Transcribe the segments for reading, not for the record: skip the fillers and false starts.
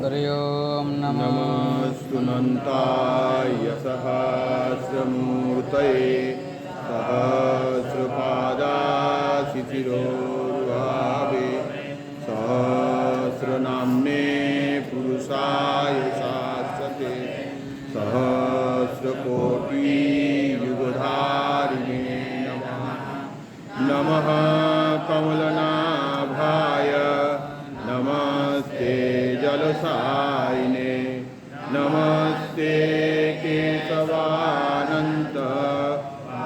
हरि ओम नमस्तुनन्ताय सहस्रमूर्तये सहस्रपादाशिशिरोरुहावे सहस्रनाम्ने पुरुषाय शाश्वते सहस्रकोटियुगधारिणे नमः कमलनाभाय नमस्ते जलसायिने नमस्ते केशवानन्त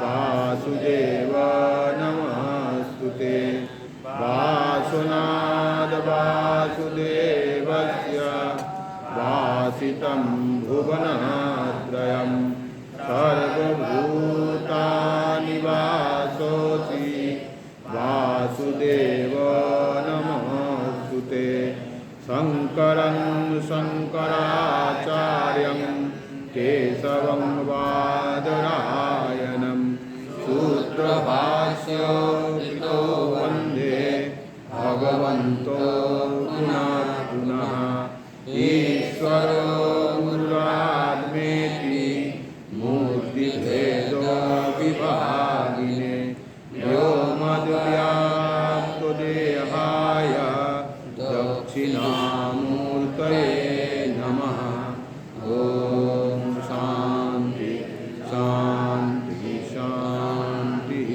वासुदेव नमस्तुते वासुनाद वासुदेवस्य वासितं भुवनत्रयं सर्वभूतानि वासोऽसि वासुदेव नमस्तुते शङ्करं शङ्कराचार्यं केशवं बादरायणं सूत्रभाष्यकृतो वन्दे भगवन्तो पुनः पुनः ईश्वरो गुरुरात्मेति मूर्तिभेदो विभागिने व्योमद्व्याप्तदेहाय दक्षिणामूर्तये नमः। ॐ शान्ति शान्ति शान्तिः।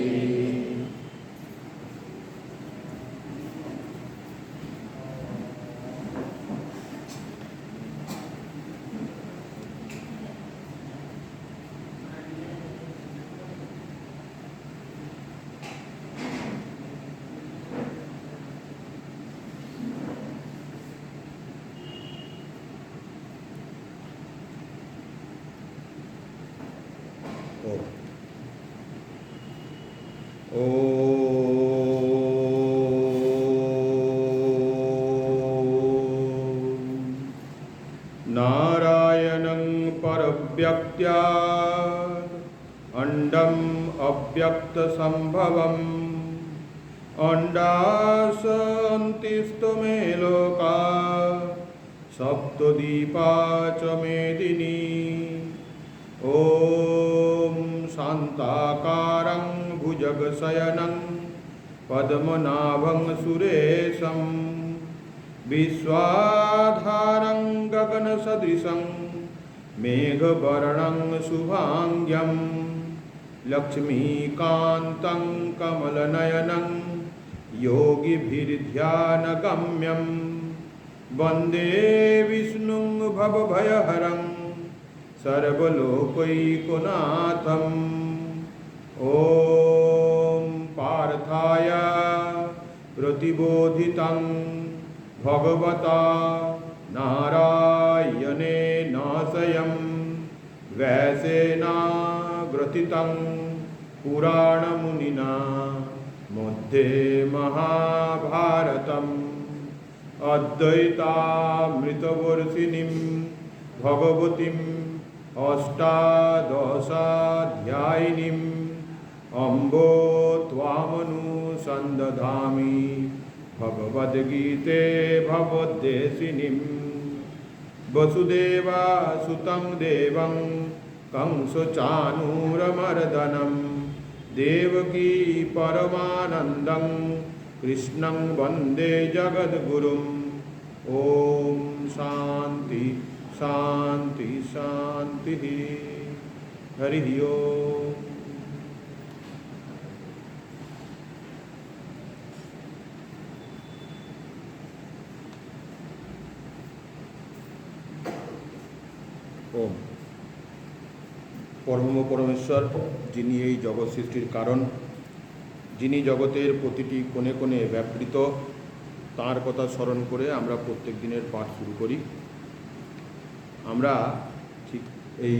नारायणं परव्यक्त्या अण्डम् अव्यक्तसम्भवम् अण्डासन्तिस्तमे लोका सप्तदीपा च मेदिनी ॐ शान्ताकारं भुजगशयनं पद्मनाभं सुरेशं विश्वाधारं गगनसदृशं मेघवर्णं शुभाङ्ग्यं लक्ष्मीकान्तं कमलनयनं योगिभिर्ध्यानगम्यं वन्दे विष्णुं भवभयहरं सर्वलोकैकनाथम् ॐ पार्थाय प्रतिबोधितं भगवता नारायणेन स्वयं व्यासेनाग्रथितं पुराणमुनिना मध्ये महाभारतम् अद्वैतामृतवर्षिणीं भगवतीम् अष्टादशाध्यायिनीम् अम्ब त्वामनुसन्दधामि भगवद्गीते भगवद्देशिनीं वसुदेवसुतं देवं कंसचाणूरमर्दनं देवकी परमानन्दं कृष्णं वन्दे जगद्गुरुम् ॐ शान्ति शान्ति शान्तिः। हरिः ओम्। ओम परम परमेश्वर जिनी এই জগৎ সৃষ্টির কারণ, যিনি জগতের প্রতিটি কোণে কোণে ব্যাপৃত, তাঁর কথা স্মরণ করে আমরা প্রত্যেক দিনের পাঠ শুরু করি। আমরা ঠিক এই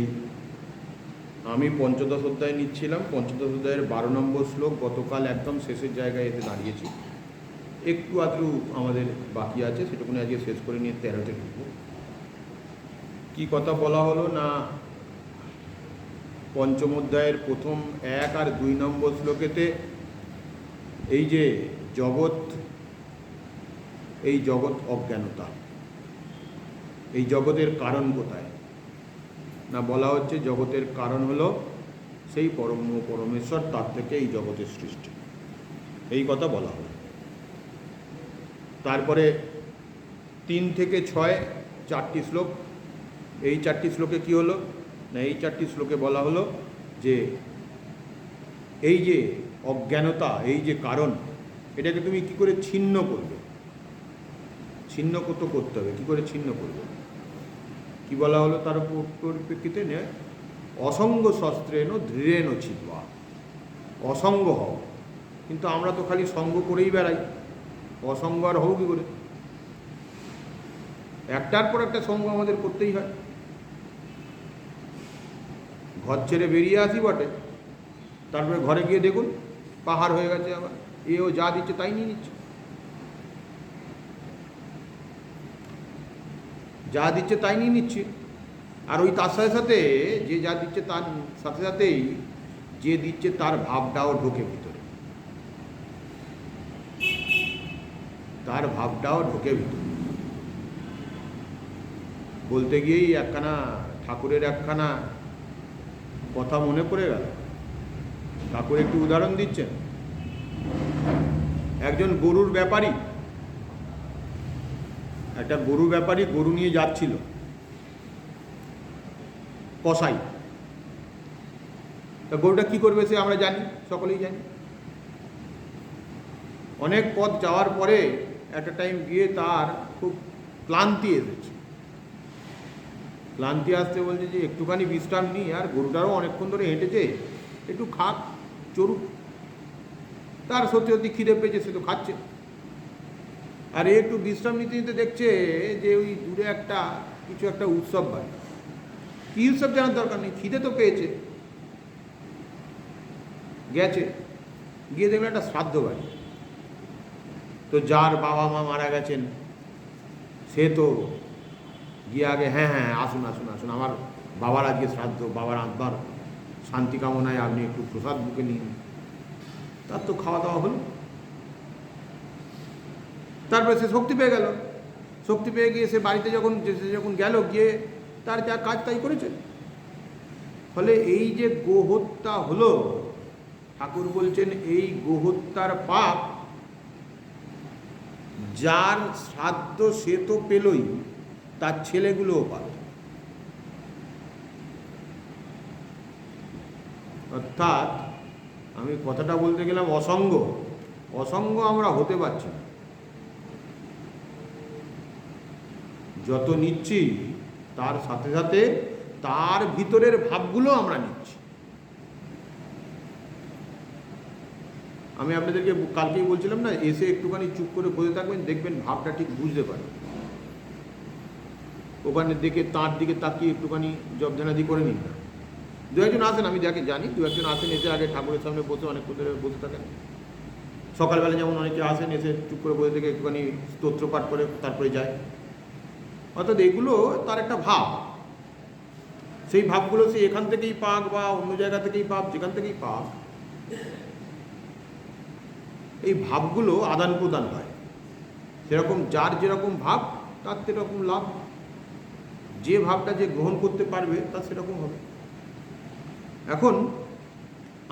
আমি পঞ্চদশ অধ্যায় নিচ্ছিলাম, পঞ্চদশ অধ্যায়ের 12 নম্বর শ্লোক গতকাল একদম শেষের জায়গায় এসে দাঁড়িয়েছি। একটু আধটু আমাদের বাকি আছে, সেটুকুনি আজকে শেষ করে নিয়ে 13তে ঢুকব। কী কথা বলা হলো না, পঞ্চম অধ্যায়ের প্রথম 1 আর 2 নম্বর শ্লোকেতে এই যে জগৎ, এই জগৎ অজ্ঞানতা, এই জগতের কারণ কোথায়? না, বলা হচ্ছে জগতের কারণ হলো সেই পরমেশ্বর, তার থেকে এই জগতের সৃষ্টি, এই কথা বলা হলো। তারপরে 3 থেকে 6 4টি শ্লোক। এই 4টি শ্লোকে কি হলো না, এই 4টি শ্লোকে বলা হলো যে এই যে অজ্ঞানতা, এই যে কারণ, এটাকে তুমি কি করে ছিন্ন করবে, ছিন্ন করতে হবে, কি করে ছিন্ন করবে, কি বলা হলো তার পরিপ্রেক্ষিতে নে অসঙ্গ শস্ত্রেণ দৃঢ়েণ ছিদ্বা, অসঙ্গ হও। কিন্তু আমরা তো খালি সঙ্গ করেই বেড়াই, অসঙ্গ আর হও কি করে? একটার পর একটা সঙ্গ আমাদের করতেই হয়। ঘর ছেড়ে বেরিয়ে আসি বটে, তারপরে ঘরে গিয়ে দেখুন পাহাড় হয়ে গেছে, আবার এও যা দিচ্ছে তাই নিয়ে নিচ্ছে, যা দিচ্ছে তাই নিয়ে নিচ্ছে। আর ওই তার সাথে সাথে যে যা দিচ্ছে তার সাথে সাথেই যে দিচ্ছে তার ভাবটাও ঢোকে ভিতরে, তার ভাবটাও ঢোকে ভিতরে। বলতে গিয়েই ঠাকুরের একখানা কথা মনে পড়ে গেল। ঠাকুর একটু উদাহরণ দিচ্ছেন। একজন গরুর ব্যাপারী, একটা গরু ব্যাপারী গরু নিয়ে যাচ্ছিল কসাই। তা গরুটা কি করবে সে আমরা জানি, সকলেই জানি। অনেক পথ যাওয়ার পরে একটা টাইম গিয়ে তার খুব ক্লান্তি এসেছে। ক্লান্তি আসতে বলছে যে একটুখানি বিশ্রাম নিই, আর গরুটারও অনেকক্ষণ ধরে হেঁটেছে, একটু খাক, চড়ুক। তার সত্যি সত্যি খিদে পেয়েছে, সে তো খাচ্ছে। আর একটু বিশ্রাম নিতে নিতে দেখছে যে ওই দূরে কিছু একটা উৎসব হয়। কী উৎসব জানার দরকার নেই, খিদে তো পেয়েছে। গেছে, গিয়ে দেখলো একটা শ্রাদ্ধ বাড়ি। তো যার বাবা মা মারা গেছেন সে তো গিয়ে আগে হ্যাঁ হ্যাঁ আসুন আসুন আসুন, আমার বাবার আজকে শ্রাদ্ধ, বাবার আত্মার শান্তি কামনায় আপনি একটু প্রসাদ বুকে নিন। তার তো খাওয়া দাওয়া হলো। তারপরে সে শক্তি পেয়ে গেল। শক্তি পেয়ে গিয়ে সে বাড়িতে যখন গেল, গিয়ে তার যা কাজ তাই করেছে। ফলে এই যে গোহত্যা হলো, ঠাকুর বলছেন এই গোহত্যার পাপ যার শ্রাদ্ধ সে তো পেলই, তার ছেলেগুলোও পাবে। অর্থাৎ আমি কথাটা বলতে গেলাম অসঙ্গ আমরা হতে পারছি না। যত নিচ্ছি তার সাথে সাথে তার ভিতরের ভাবগুলো আমরা নিচ্ছি। আমি আপনাদেরকে কালকেই বলছিলাম না, এসে একটুখানি চুপ করে বসে থাকবেন, দেখবেন ভাবটা ঠিক বুঝতে পারবেন। ওখানে দেখে তার দিকে তাকিয়ে একটুখানি জবজানাদি করে নিন না। দু একজন আসেন, আমি যাকে জানি, দু একজন আসেন, এসে আগে ঠাকুরের সামনে বসে অনেক ধরে বসে থাকেন। সকালবেলা যেমন অনেকে আসেন, এসে চুপ করে বসে থেকে একটুখানি স্তোত্র পাঠ করে তারপরে যায়। অর্থাৎ এগুলো তার একটা ভাব। সেই ভাবগুলো সে এখান থেকেই পাক বা অন্য জায়গা থেকেই পাক, যেখান থেকেই পাক, এই ভাবগুলো আদান প্রদান হয়। সেরকম যার যেরকম ভাব তার সেরকম লাভ। যে ভাবটা যে গ্রহণ করতে পারবে তার সেরকম হবে। এখন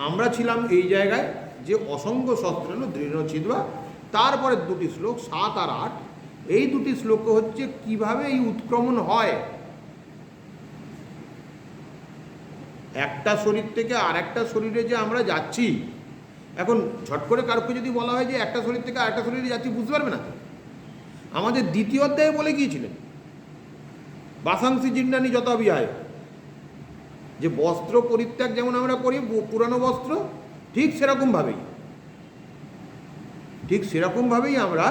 আমরা ছিলাম এই জায়গায় যে অসঙ্গ শস্ত্রেণ দৃঢ় ছিদ্বা। তারপরে 2টি শ্লোক 7 আর 8, এই 2টি শ্লোক হচ্ছে কিভাবে এই উৎক্রমণ হয়। একটা শরীর থেকে আর একটা শরীরে যে আমরা যাচ্ছি, এখন ঝট করে কারোকে যদি বলা হয় যে একটা শরীর থেকে আরেকটা শরীরে যাচ্ছি, বুঝতে পারবে না তো। আমাদের 2য় অধ্যায়ে বলে গিয়েছিলেন বাসাংসি জিন্নানি যথাবিহায়, যে বস্ত্র পরিত্যাগ যেমন আমরা করি পুরানো বস্ত্র, ঠিক সেরকমভাবেই আমরা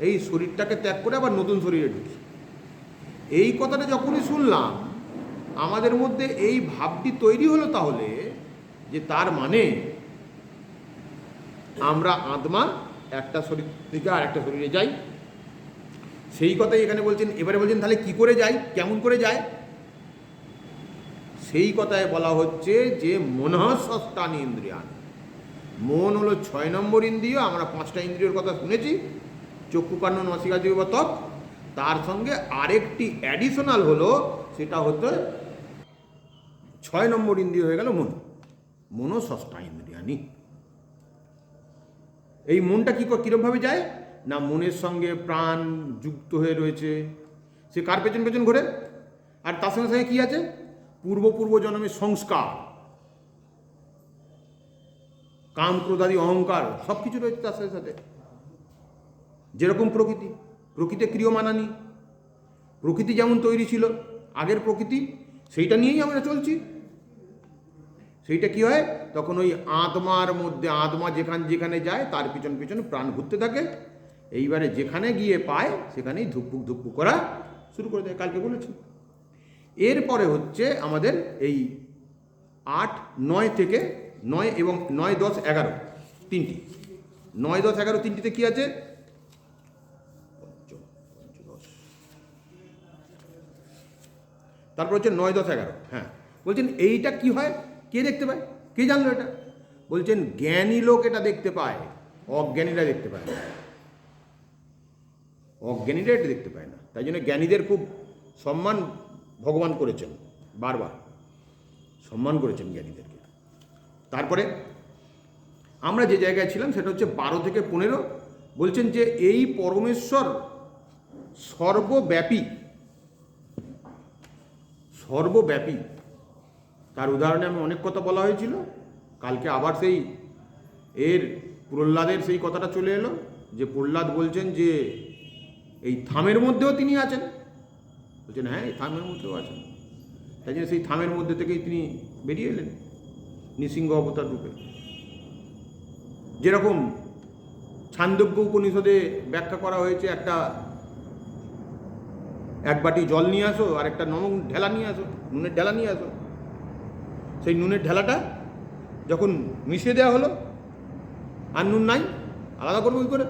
এই শরীরটাকে ত্যাগ করে আবার নতুন শরীরে ঢুকি। এই কথাটা যখনই শুনলাম, আমাদের মধ্যে এই ভাবটি তৈরি হলো তাহলে যে তার মানে আমরা আত্মা একটা শরীর থেকে আর একটা শরীরে যাই। সেই কথাই এখানে বলছেন। এবারে বলছেন তাহলে কি করে যাই, কেমন করে যায়? সেই কথায় বলা হচ্ছে যে মনঃ ষষ্ঠানি ইন্দ্রিয়ান। মন হলো 6 নম্বর ইন্দ্রিয়। আমরা 5টা ইন্দ্রিয়র কথা শুনেছি, চক্ষু, কান্ন, নাসিকা, জিহ্বা, ত্বক। তার সঙ্গে আরেকটি অ্যাডিশনাল হলো, সেটা হচ্ছে 6 নম্বর ইন্দ্রিয় হয়ে গেল মন। মনও ষষ্ঠা ইন্দ্রিয়ানি। এই মনটা কীরকমভাবে যায় না, মনের সঙ্গে প্রাণ যুক্ত হয়ে রয়েছে। সে কার পেছন পেছন ঘোরে? আর তার সঙ্গে সঙ্গে কী আছে? পূর্ব জন্মের সংস্কার, কাম ক্রোধাদি অহংকার সব কিছু রয়েছে তার সাথে সাথে। যেরকম প্রকৃতি ক্রিয়মানানি, প্রকৃতি যেমন তৈরি ছিল আগের প্রকৃতি, সেইটা নিয়েই আমরা চলছি। সেইটা কি হয়, তখন ওই আত্মার মধ্যে, আত্মা যেখানে যায় তার পিছন পিছন প্রাণ ঘুরতে থাকে। এইবারে যেখানে গিয়ে পায় সেখানেই ধুকপুক করা শুরু করে দেয়, কালকে বলেছি। এরপরে হচ্ছে আমাদের এই 8, 9 থেকে 9 এবং 9, 10, 11 তিনটি। 9, 10, 11 তিনটিতে কি আছে? তারপর হচ্ছে 9, 10, 11। হ্যাঁ, বলছেন এইটা কি হয়, কে দেখতে পায়? কে জানলো এটা? বলছেন জ্ঞানী লোক এটা দেখতে পায়, অজ্ঞানীরা দেখতে পায় না। অজ্ঞানীরা এটা দেখতে পায় না। তাই জন্য জ্ঞানীদের খুব সম্মান ভগবান করেছেন, বারবার সম্মান করেছেন জ্ঞানীদেরকে। তারপরে আমরা যে জায়গায় ছিলাম সেটা হচ্ছে 12 থেকে 15। বলছেন যে এই পরমেশ্বর সর্বব্যাপী। তার উদাহরণে আমি অনেক কথা বলা হয়েছিল। কালকে আবার সেই এর প্রহ্লাদের সেই কথাটা চলে এলো, যে প্রহ্লাদ বলছেন যে এই থামের মধ্যেও তিনি আছেন। বলছেন হ্যাঁ, এই থামের মধ্যেও আছেন। তাই জন্য সেই থামের মধ্যে থেকেই তিনি বেরিয়ে এলেন নৃসিংহ অবতার রূপে। যেরকম ছান্দোগ্য উপনিষদে ব্যাখ্যা করা হয়েছে, এক বাটি জল নিয়ে আসো আর একটা নুনের ঢেলা নিয়ে আসো। সেই নুনের ঢেলাটা যখন মিশিয়ে দেওয়া হলো, আর নুন নাই, আলাদা করবো কী করে?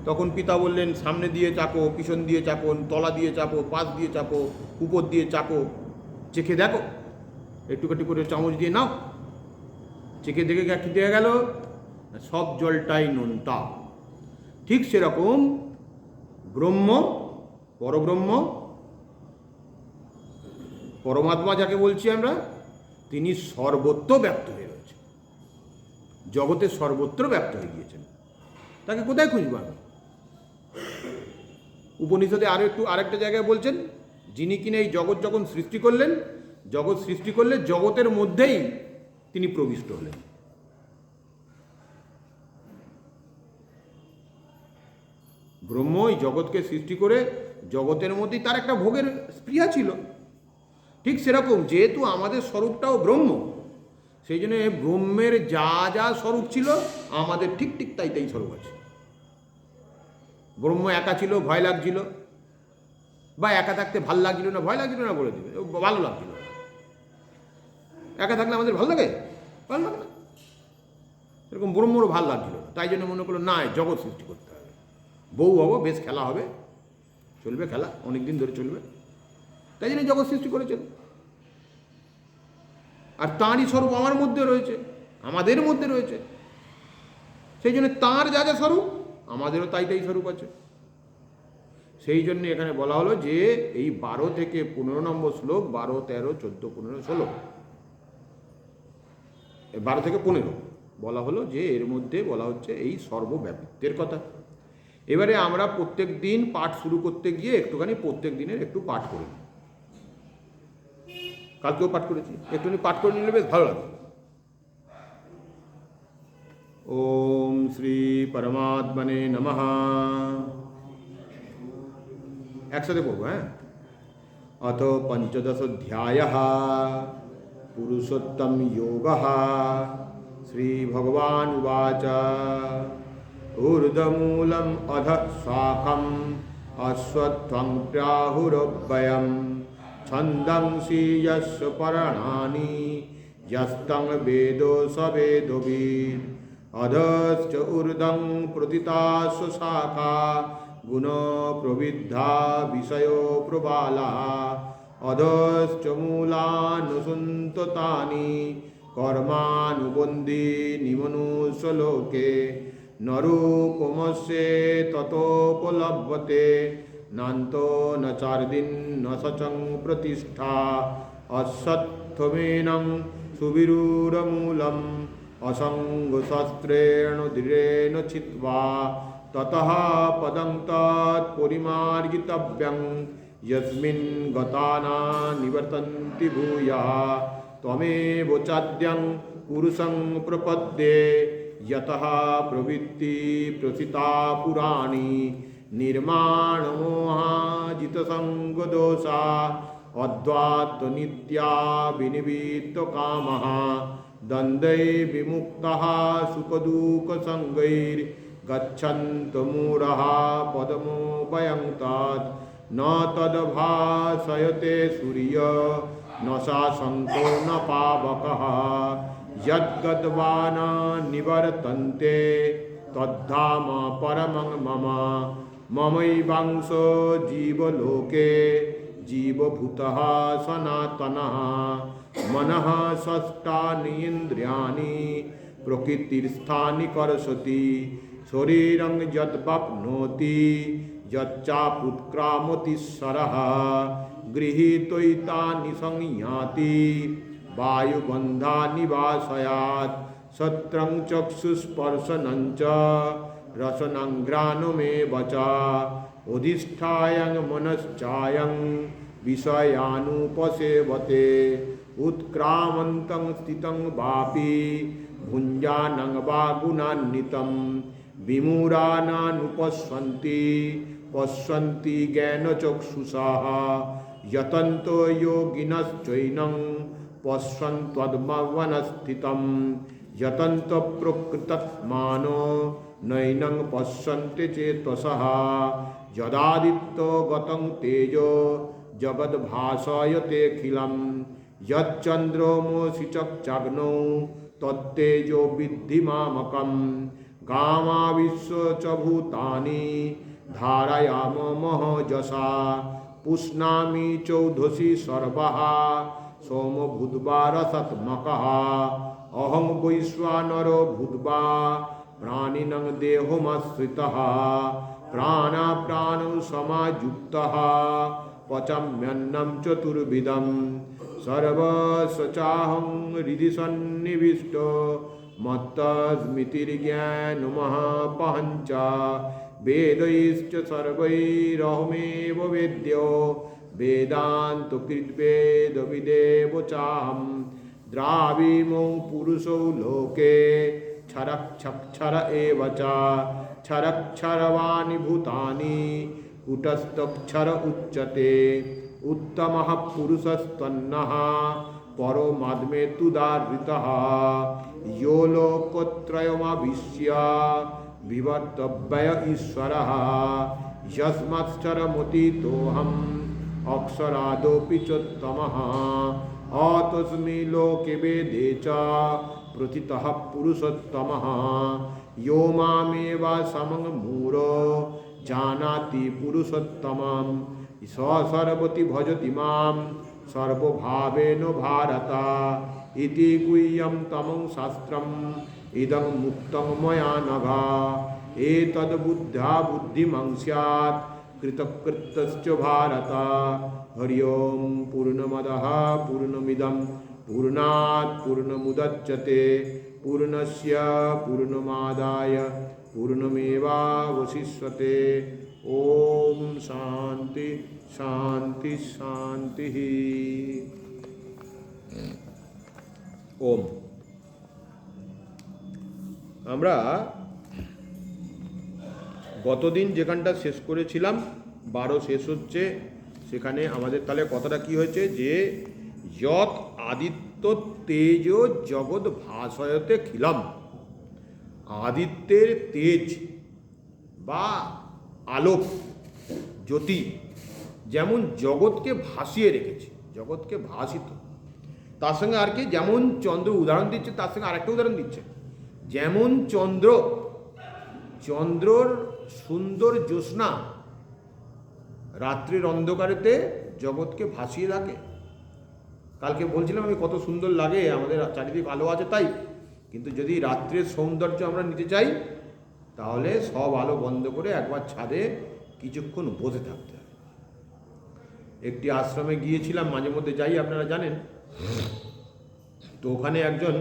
তখন পিতা বললেন সামনে দিয়ে চাপো, পিছন দিয়ে চাপো, তলা দিয়ে চাপো, পাশ দিয়ে চাপো, উপর দিয়ে চাপো, চেখে দেখো, একটু করে চামচ দিয়ে নাও। চেখে দেখে কি দেওয়া গেল? সব জলটাই নোনতা। ঠিক সেরকম ব্রহ্ম, পরব্রহ্ম, পরমাত্মা যাকে বলছি আমরা, তিনি সর্বত্র ব্যপ্ত হয়ে রয়েছে, জগতে সর্বত্র ব্যপ্ত হয়ে গিয়েছেন। তাকে কোথায় খুঁজবো আমি? উপনিষদে আরেকটা জায়গায় বলছেন, যিনি কিনা এই জগৎ যখন সৃষ্টি করলেন, জগতের মধ্যেই তিনি প্রবিষ্ট হলেন। ব্রহ্ম এই জগৎকে সৃষ্টি করে জগতের মধ্যেই তার একটা ভোগের স্পৃহা ছিল। ঠিক সেরকম যেহেতু আমাদের স্বরূপটাও ব্রহ্ম, সেই জন্য ব্রহ্মের যা স্বরূপ ছিল আমাদের ঠিক তাই স্বরূপ আছে। ব্রহ্ম একা ছিল, ভয় লাগছিল, বা একা থাকতে ভাল লাগছিল না, ভয় লাগছিল না বলে দেবে, ভালো লাগছিল। একা থাকলে আমাদের ভালো লাগে না, এরকম ব্রহ্মরও ভাল লাগছিল না। তাই জন্য মনে করলো না, জগৎ সৃষ্টি করতে হবে, বউ হবো, বেশ খেলা হবে, চলবে খেলা, অনেকদিন ধরে চলবে। তাই জন্য জগৎ সৃষ্টি করেছেন। আর তাঁরই স্বরূপ আমার মধ্যে রয়েছে, আমাদের মধ্যে রয়েছে। সেই জন্য তাঁর যা স্বরূপ আমাদেরও তাই স্বরূপ আছে। সেই জন্য এখানে বলা হলো যে এই 12 থেকে 15 নম্বর শ্লোক, 12, 13, 14, 15, 16, 12 থেকে 15 বলা হলো যে এর মধ্যে বলা হচ্ছে এই সর্বব্যাপিত্বের কথা। এবারে আমরা প্রত্যেক দিন পাঠ শুরু করতে গিয়ে একটুখানি প্রত্যেক দিনের একটু পাঠ করি। কালকেও পাঠ করেছি, একটুখানি পাঠ করে নিলে বেশ ভালো লাগে। ওম শ্রী পরমাত্মনে নমঃ। একসাথে পড়বো, হ্যাঁ। অথ পঞ্চদশোऽধ্যায়ঃ পুরুষোত্তম যোগঃ। শ্রী ভগবান উবাচ ঊর্ধ্বমূলম অধঃ শাখম অশ্বত্থং প্রাহুরব্যয়ম ছন্দংসি যস্য পর্ণানি যস্তং বেদো স বেদবিদ অধশ্চ ঊর্ধ্বং প্রতিতাস্য শাখা গুণ প্রবিদ্ধা বিষয় প্রবালা অধশ্চ মূলানুসন্ততানি কর্মানুবন্ধি নিমনুষ্যলোকে ন রূপমস্যে ততোপলভ্যতে নান্তো ন চার্দিন ন সচং প্রতিষ্ঠা অশ্বত্থমেনং সুবিরূঢ়মূলম অসঙ্গশস্ত্রেণ দৃঢ়েণ ছিত্ত্বা ততঃ পদং তৎপরিমার্জিতব্যং यस्मिन् गताना निवर्तन्ति भूयः त्वमेव चाद्यं पुरुषं प्रपद्ये यतः प्रवृत्ति प्रसिता पुराणी निर्माणमोहाजितसङ्गदोषा अद्वात्तनित्या विनिवृत्तकामः द्वन्द्वै विमुक्तः सुखदुःखसङ्गैर्गच्छन्तमूढः पदमोपयं तत् न तद्भासयते सूर्य न शासङ्को न पावकः यद्गत्वा न निवर्तन्ते तद्धाम परमं मम ममैवांशो जीवलोके जीवभूतः सनातनः मनः षष्ठानीन्द्रियाणि प्रकृतिस्थानि कर्षति शरीरं यद्वाप्नोति यच्चापुत्क्रामतीश्वरः गृहीत्वैतानि संयाति वायुबन्धानि वासयात् सत्रं चक्षुस्पर्शनं च रसनं घ्राणमेव च अधिष्ठायं मनश्चायं विषयानुपसेवते उत्क्रामन्तं स्थितं वापि भुञ्जानं वा गुणान्वितं विमूढानानुपश्यन्ति पश्यन्ति ज्ञानचक्षुषाः यतन्तो योगिनश्चैनं पश्यन्त्वद्भवनस्थितं यतन्तो प्रकृतात्मानो नैनं पश्यन्ति चेतसः यदादित्यो गतं तेजो जगद्भासयतेऽखिलं यच्चन्द्रमसि चक्षाग्नौ तत्तेजो विद्धि मामकम् गामाविश्व च भूतानि धारयामः जसा पुष्णामि चौधसि सर्वः सोमो भूत्वा रसात्मकः अहं वैश्वानरो भूत्वा प्राणिनं देहमाश्रितः प्राणाप्राणौ समायुक्तः पचाम्यन्नं चतुर्विधं सर्वश्चाहं हृदि सन्निविष्टो मत्तस्मृतिर्ज्ञानमहापहञ्च वेदैश्च सर्वैरहमेव वेद्यो वेदान्तकृद्वेदविदेव चाहं द्राविमौ पुरुषौ लोके क्षरक्षर एव च क्षरक्षरवाणि भूतानि कूटस्थक्षर उच्यते उत्तमः पुरुषस्तन्नः परमात्मे तुदाहृतः यो लोकत्रयमविश्य विवर्तव्य ईश्वरः यस्माक्षरमतीतोऽहम् अक्षरादपि चोत्तमः अतस्मै लोके वेदे च प्रथितः पुरुषोत्तमः यो मामेव समं मूढो जानाति पुरुषोत्तमं स सर्वति भजति मां सर्वभावेन भारत इति गुह्यं तमं शास्त्रम् इदं मुक्तं मया नघ एतद्बुद्ध्या बुद्धिमं स्यात् कृतकृत्यश्च भारत हरि ओं पूर्णमदः पूर्णमिदं पूर्णात् पूर्णमुदच्यते पूर्णस्य पूर्णमादाय पूर्णमेवावशिष्यते ओम शांति शांति शांति। ओम আমরা গতদিন যেখানটা শেষ করেছিলাম 12 শেষ হচ্ছে, সেখানে আমাদের তাহলে কথাটা কি হয়েছে যে যৎ আদিত্য তেজ জগৎ ভাসয়তে খিলাম। আদিত্যের তেজ বা আলোক জ্যোতি যেমন জগৎকে ভাসিয়ে রেখেছে, জগৎকে ভাসিত, তার সঙ্গে আর কি যেমন চন্দ্র উদাহরণ দিচ্ছে, তার সঙ্গে আরেকটা উদাহরণ দিচ্ছে, যেমন চন্দ্রর সুন্দর জ্যোৎস্না রাত্রির অন্ধকারেতে জগৎকে ভাসিয়ে রাখে। কালকে বলছিলাম আমি কত সুন্দর লাগে, আমাদের চারিদিকে আলো আছে তাই, কিন্তু যদি রাত্রের সৌন্দর্য আমরা নিতে চাই তাহলে সব আলো বন্ধ করে একবার ছাদে কিছুক্ষণ বসে থাকতে হয়। একটি আশ্রমে গিয়েছিলাম, মাঝে মধ্যে যাই, আপনারা জানেন। তো ওখানে একজন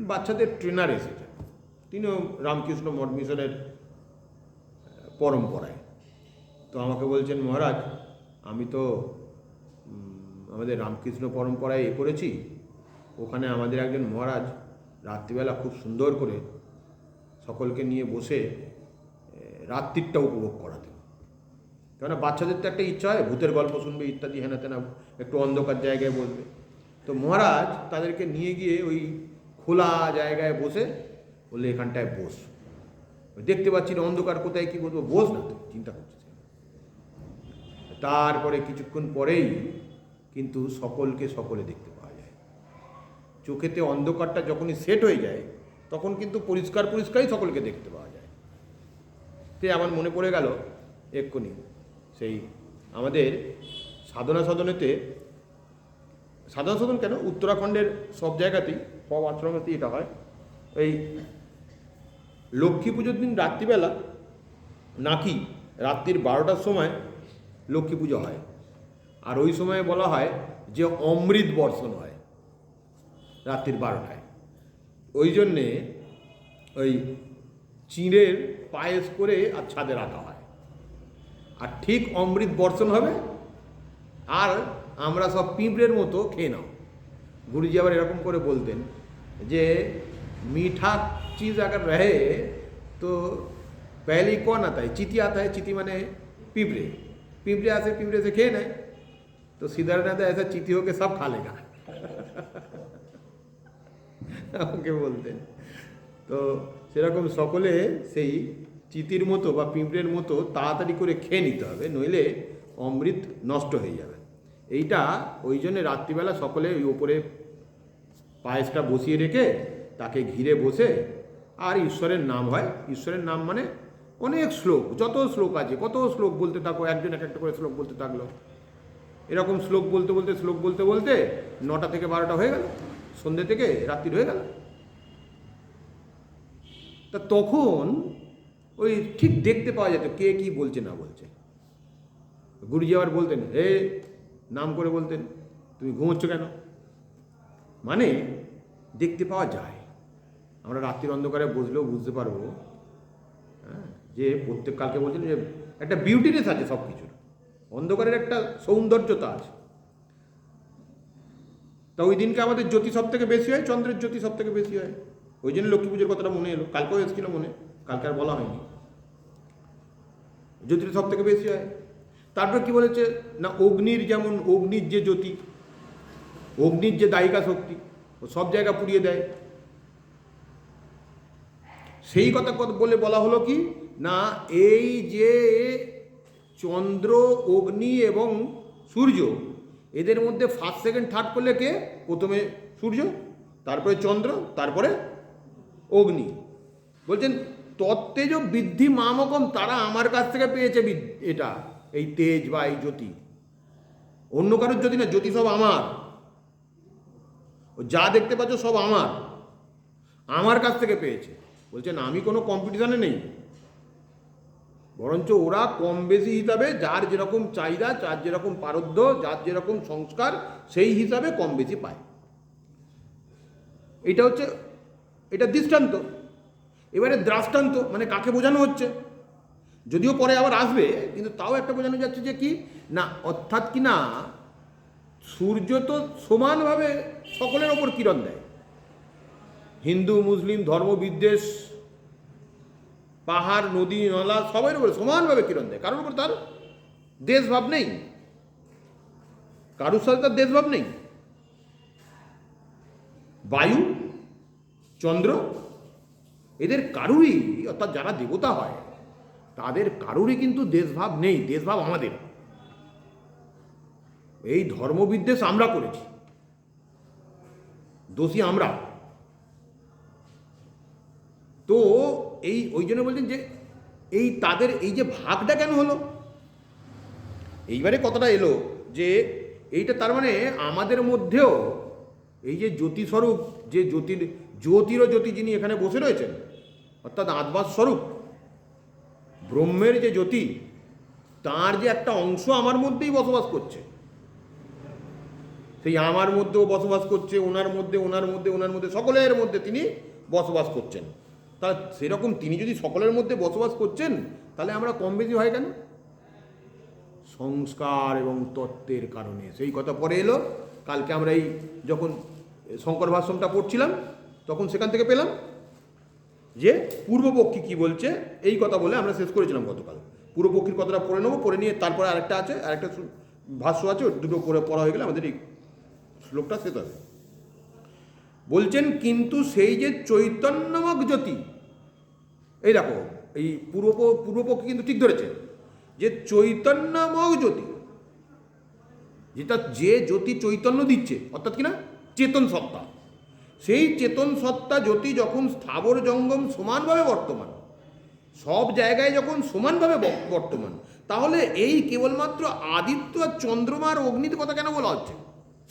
বাচ্চাদের ট্রেনার এসেছেন, তিনিও রামকৃষ্ণ মঠ মিশনের পরম্পরায়। তো আমাকে বলছেন, মহারাজ আমি তো আমাদের রামকৃষ্ণ পরম্পরায় করেছি, ওখানে আমাদের একজন মহারাজ রাত্রিবেলা খুব সুন্দর করে সকলকে নিয়ে বসে রাত্রিটা উপভোগ করাতেন। কেননা বাচ্চাদের তো একটা ইচ্ছা হয় ভূতের গল্প শুনবে ইত্যাদি, হেনা তেনা, একটু অন্ধকার জায়গায় বসবে। তো মহারাজ তাদেরকে নিয়ে গিয়ে ওই খোলা জায়গায় বসে বললে, এখানটায় বস, দেখতে পাচ্ছি না অন্ধকার, কোথায় কী বলবো, বস না, তো চিন্তা করছিস। তারপরে কিছুক্ষণ পরেই কিন্তু সকলে দেখতে পাওয়া যায়। চোখেতে অন্ধকারটা যখনই সেট হয়ে যায় তখন কিন্তু পরিষ্কারই সকলকে দেখতে পাওয়া যায়। তে আমার মনে পড়ে গেল এক্ষুনি সেই আমাদের সাধনা সদন কেন, উত্তরাখণ্ডের সব জায়গাতেই, সব আশ্রমেতেই এটা হয়। এই লক্ষ্মী পুজোর দিন রাত্রিবেলা নাকি রাত্রির 12টার সময় লক্ষ্মী পুজো হয়, আর ওই সময় বলা হয় যে অমৃত বর্ষণ হয় রাত্রির 12টায়। ওই জন্যে ওই চিঁড়ের পায়েস করে আর ছাদে রাখা হয়, আর ঠিক অমৃত বর্ষণ হবে আর আমরা সব পিঁপড়ের মতো খেয়ে নাও। গুরুজি আবার এরকম করে বলতেন যে मीठा चीज़ अगर रहे तो पहले ही कौन आता है, चींटी आता है। चींटी माने पिंपरे आसे पिंपरे से खेन है, तो सिद्धार्थ ऐसा चींटी होके सब खा लेगा। আমাকে বলতেন। তো সেরকম সকলে সেই চিতির মতো বা পিঁপড়ের মতো তাড়াতাড়ি করে খেয়ে নিতে হবে, নইলে অমৃত নষ্ট হয়ে যাবে। এইটা ওই জন্যে রাত্রিবেলা সকলে ওই ওপরে পায়েসটা বসিয়ে রেখে তাকে ঘিরে বসে আর ঈশ্বরের নাম হয়। ঈশ্বরের নাম মানে অনেক শ্লোক, যত শ্লোক আছে কত শ্লোক বলতে থাকো, একজন এক একটা করে শ্লোক বলতে থাকলো। এরকম শ্লোক বলতে বলতে 9টা থেকে 12টা হয়ে গেল, সন্ধ্যে থেকে রাত্রির হয়ে গেল। তা তখন ওই ঠিক দেখতে পাওয়া যেত কে কি বলছে না বলছে। গুরুজি আবার বলতেন, হে নাম করে বলতেন, তুমি ঘুমোচ্ছ কেন? মানে দেখতে পাওয়া যায়। আমরা রাত্রির অন্ধকারে বসলেও বুঝতে পারবো যে প্রত্যেক কালকে বলছেন যে একটা বিউটিনেস আছে সব কিছুর, অন্ধকারের একটা সৌন্দর্যতা আছে। তা ওই দিনকে আমাদের জ্যোতি সব থেকে বেশি হয়, চন্দ্রের জ্যোতি সব থেকে বেশি হয়। ওই জন্য লক্ষ্মী পুজোর কথাটা মনে এলো, কালকেও এসেছিল মনে, কালকে আর বলা হয়নি। জ্যোতিটা সব থেকে বেশি হয়। তারপর কি বলেছে না, অগ্নির যেমন অগ্নির যে জ্যোতি, অগ্নির যে দায়িকা শক্তি, ও সব জায়গা পুড়িয়ে দেয়। সেই কথা বলে বলা হলো কি না, এই যে চন্দ্র, অগ্নি এবং সূর্য, এদের মধ্যে ফার্স্ট সেকেন্ড থার্ড করলে কে? প্রথমে সূর্য, তারপরে চন্দ্র, তারপরে অগ্নি। বলছেন তত্তেজ বৃদ্ধি মামকম, তারা আমার কাছ থেকে পেয়েছে এটা, এই তেজ বা এই জ্যোতি। অন্য কারোর জ্যোতি না, জ্যোতি সব আমার। যা দেখতে পাচ্ছ সব আমার কাছ থেকে পেয়েছে। বলছেন আমি কোনো কম্পিটিশনে নেই, বরঞ্চ ওরা কম বেশি হিসাবে যার যেরকম চাহিদা, যার যেরকম পারদ্ধ, যার যেরকম সংস্কার, সেই হিসাবে কম বেশি পায়। এটা দৃষ্টান্ত। এবারে দ্রাষ্টান্ত মানে কাকে বোঝানো হচ্ছে, যদিও পরে আবার আসবে, কিন্তু তাও একটা বোঝানো যাচ্ছে যে কি না, অর্থাৎ কি না, সূর্য তো সমানভাবে সকলের ওপর কিরণ দেয়। হিন্দু মুসলিম ধর্ম বিদ্বেষ, পাহাড় নদী নালা সবার উপরে সমানভাবে কিরণ দেয়। কারোর উপর তার দেশভাব নেই, কারোর সাথে তার দেশভাব নেই। বায়ু, চন্দ্র, এদের কারুরই, অর্থাৎ যারা দেবতা হয় তাদের কারুরই কিন্তু দেশভাব নেই। দেশভাব আমাদের। এই ধর্মবিদ্বেষ আমরা করেছি, দোষী আমরা। তো ওই জন্য বলছেন যে এই তাদের এই যে ভাগটা কেন হলো, এইবারে কথাটা এলো যে এইটা তার মানে আমাদের মধ্যেও এই যে জ্যোতিস্বরূপ, যে জ্যোতিরও জ্যোতি যিনি এখানে বসে রয়েছেন, অর্থাৎ আত্মার স্বরূপ ব্রহ্মের যে জ্যোতি, তার যে একটা অংশ আমার মধ্যেই বসবাস করছে, সেই আমার মধ্যেও বসবাস করছে, ওনার মধ্যে, ওনার মধ্যে, ওনার মধ্যে, সকলের মধ্যে তিনি বসবাস করছেন। তা সেরকম তিনি যদি সকলের মধ্যে বসবাস করছেন, তাহলে আমরা কম বেশি হয় কেন? সংস্কার এবং তত্ত্বের কারণে। সেই কথা পরে এলো। কালকে আমরা এই যখন শঙ্কর ভাষ্যমটা পড়ছিলাম, তখন সেখান থেকে পেলাম যে পূর্বপক্ষী কি বলছে, এই কথা বলে আমরা শেষ করেছিলাম গতকাল। পূর্বপক্ষীর কথাটা পড়ে নেবো, পড়ে নিয়ে তারপরে আরেকটা আছে, আরেকটা ভাষ্য আছে, দুটো পড়া হয়ে গেলে আমাদের এই শ্লোকটা শেষ হবে। বলছেন কিন্তু সেই যে চৈতন্যমক জ্যোতি, এই দেখো এই পূর্বপক্ষী কিন্তু ঠিক ধরেছে যে চৈতন্যমক জ্যোতি, যেটা যে জ্যোতি চৈতন্য দিচ্ছে, অর্থাৎ কিনা চেতন সত্তা, সেই চেতন সত্তা জ্যোতি যখন স্থাবর জঙ্গম সমানভাবে বর্তমান, সব জায়গায় যখন সমানভাবে বর্তমান, তাহলে এই কেবলমাত্র আদিত্য আর চন্দ্রমা আর অগ্নির কথা কেন বলা হচ্ছে?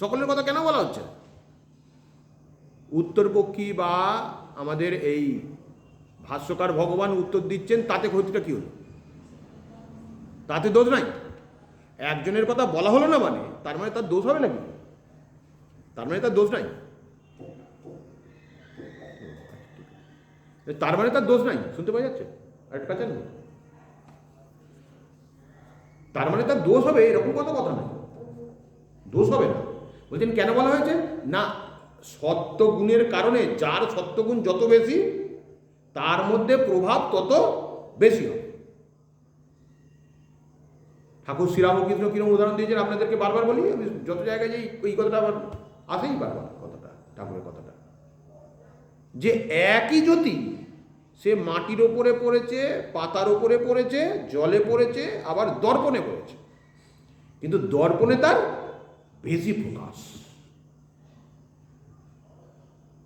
সকলের কথা কেন বলা হচ্ছে? উত্তরপক্ষী বা আমাদের এই ভাষ্যকার ভগবান উত্তর দিচ্ছেন, তাতে ক্ষতিটা কি হলো? তাতে দোষ নাই। একজনের কথা বলা হলো না মানে তার মানে তার দোষ হবে নাকি? তার মানে তার দোষ নাই, তার মানে তার দোষ নাই। শুনতে পাওয়া যাচ্ছে? আরেকটা কাছে না, তার মানে তার দোষ হবে এরকম কথা নাই, দোষ হবে না। বলছেন কেন বলা হয়েছে না? সত্যগুণের কারণে, যার সত্যগুণ যত বেশি তার মধ্যে প্রভাব তত বেশি হবে। ঠাকুর শ্রীরামকৃষ্ণ কিরম উদাহরণ দিয়েছেন আপনাদেরকে বারবার বলি, আমি যত জায়গায় যাই এই কথাটা আবার আসেই বারবার, কথাটা ঠাকুরের কথাটা, যে একই জ্যোতি সে মাটির ওপরে পড়েছে, পাতার ওপরে পড়েছে, জলে পড়েছে, আবার দর্পণে পড়েছে, কিন্তু দর্পণে তার বেশি প্রকাশ।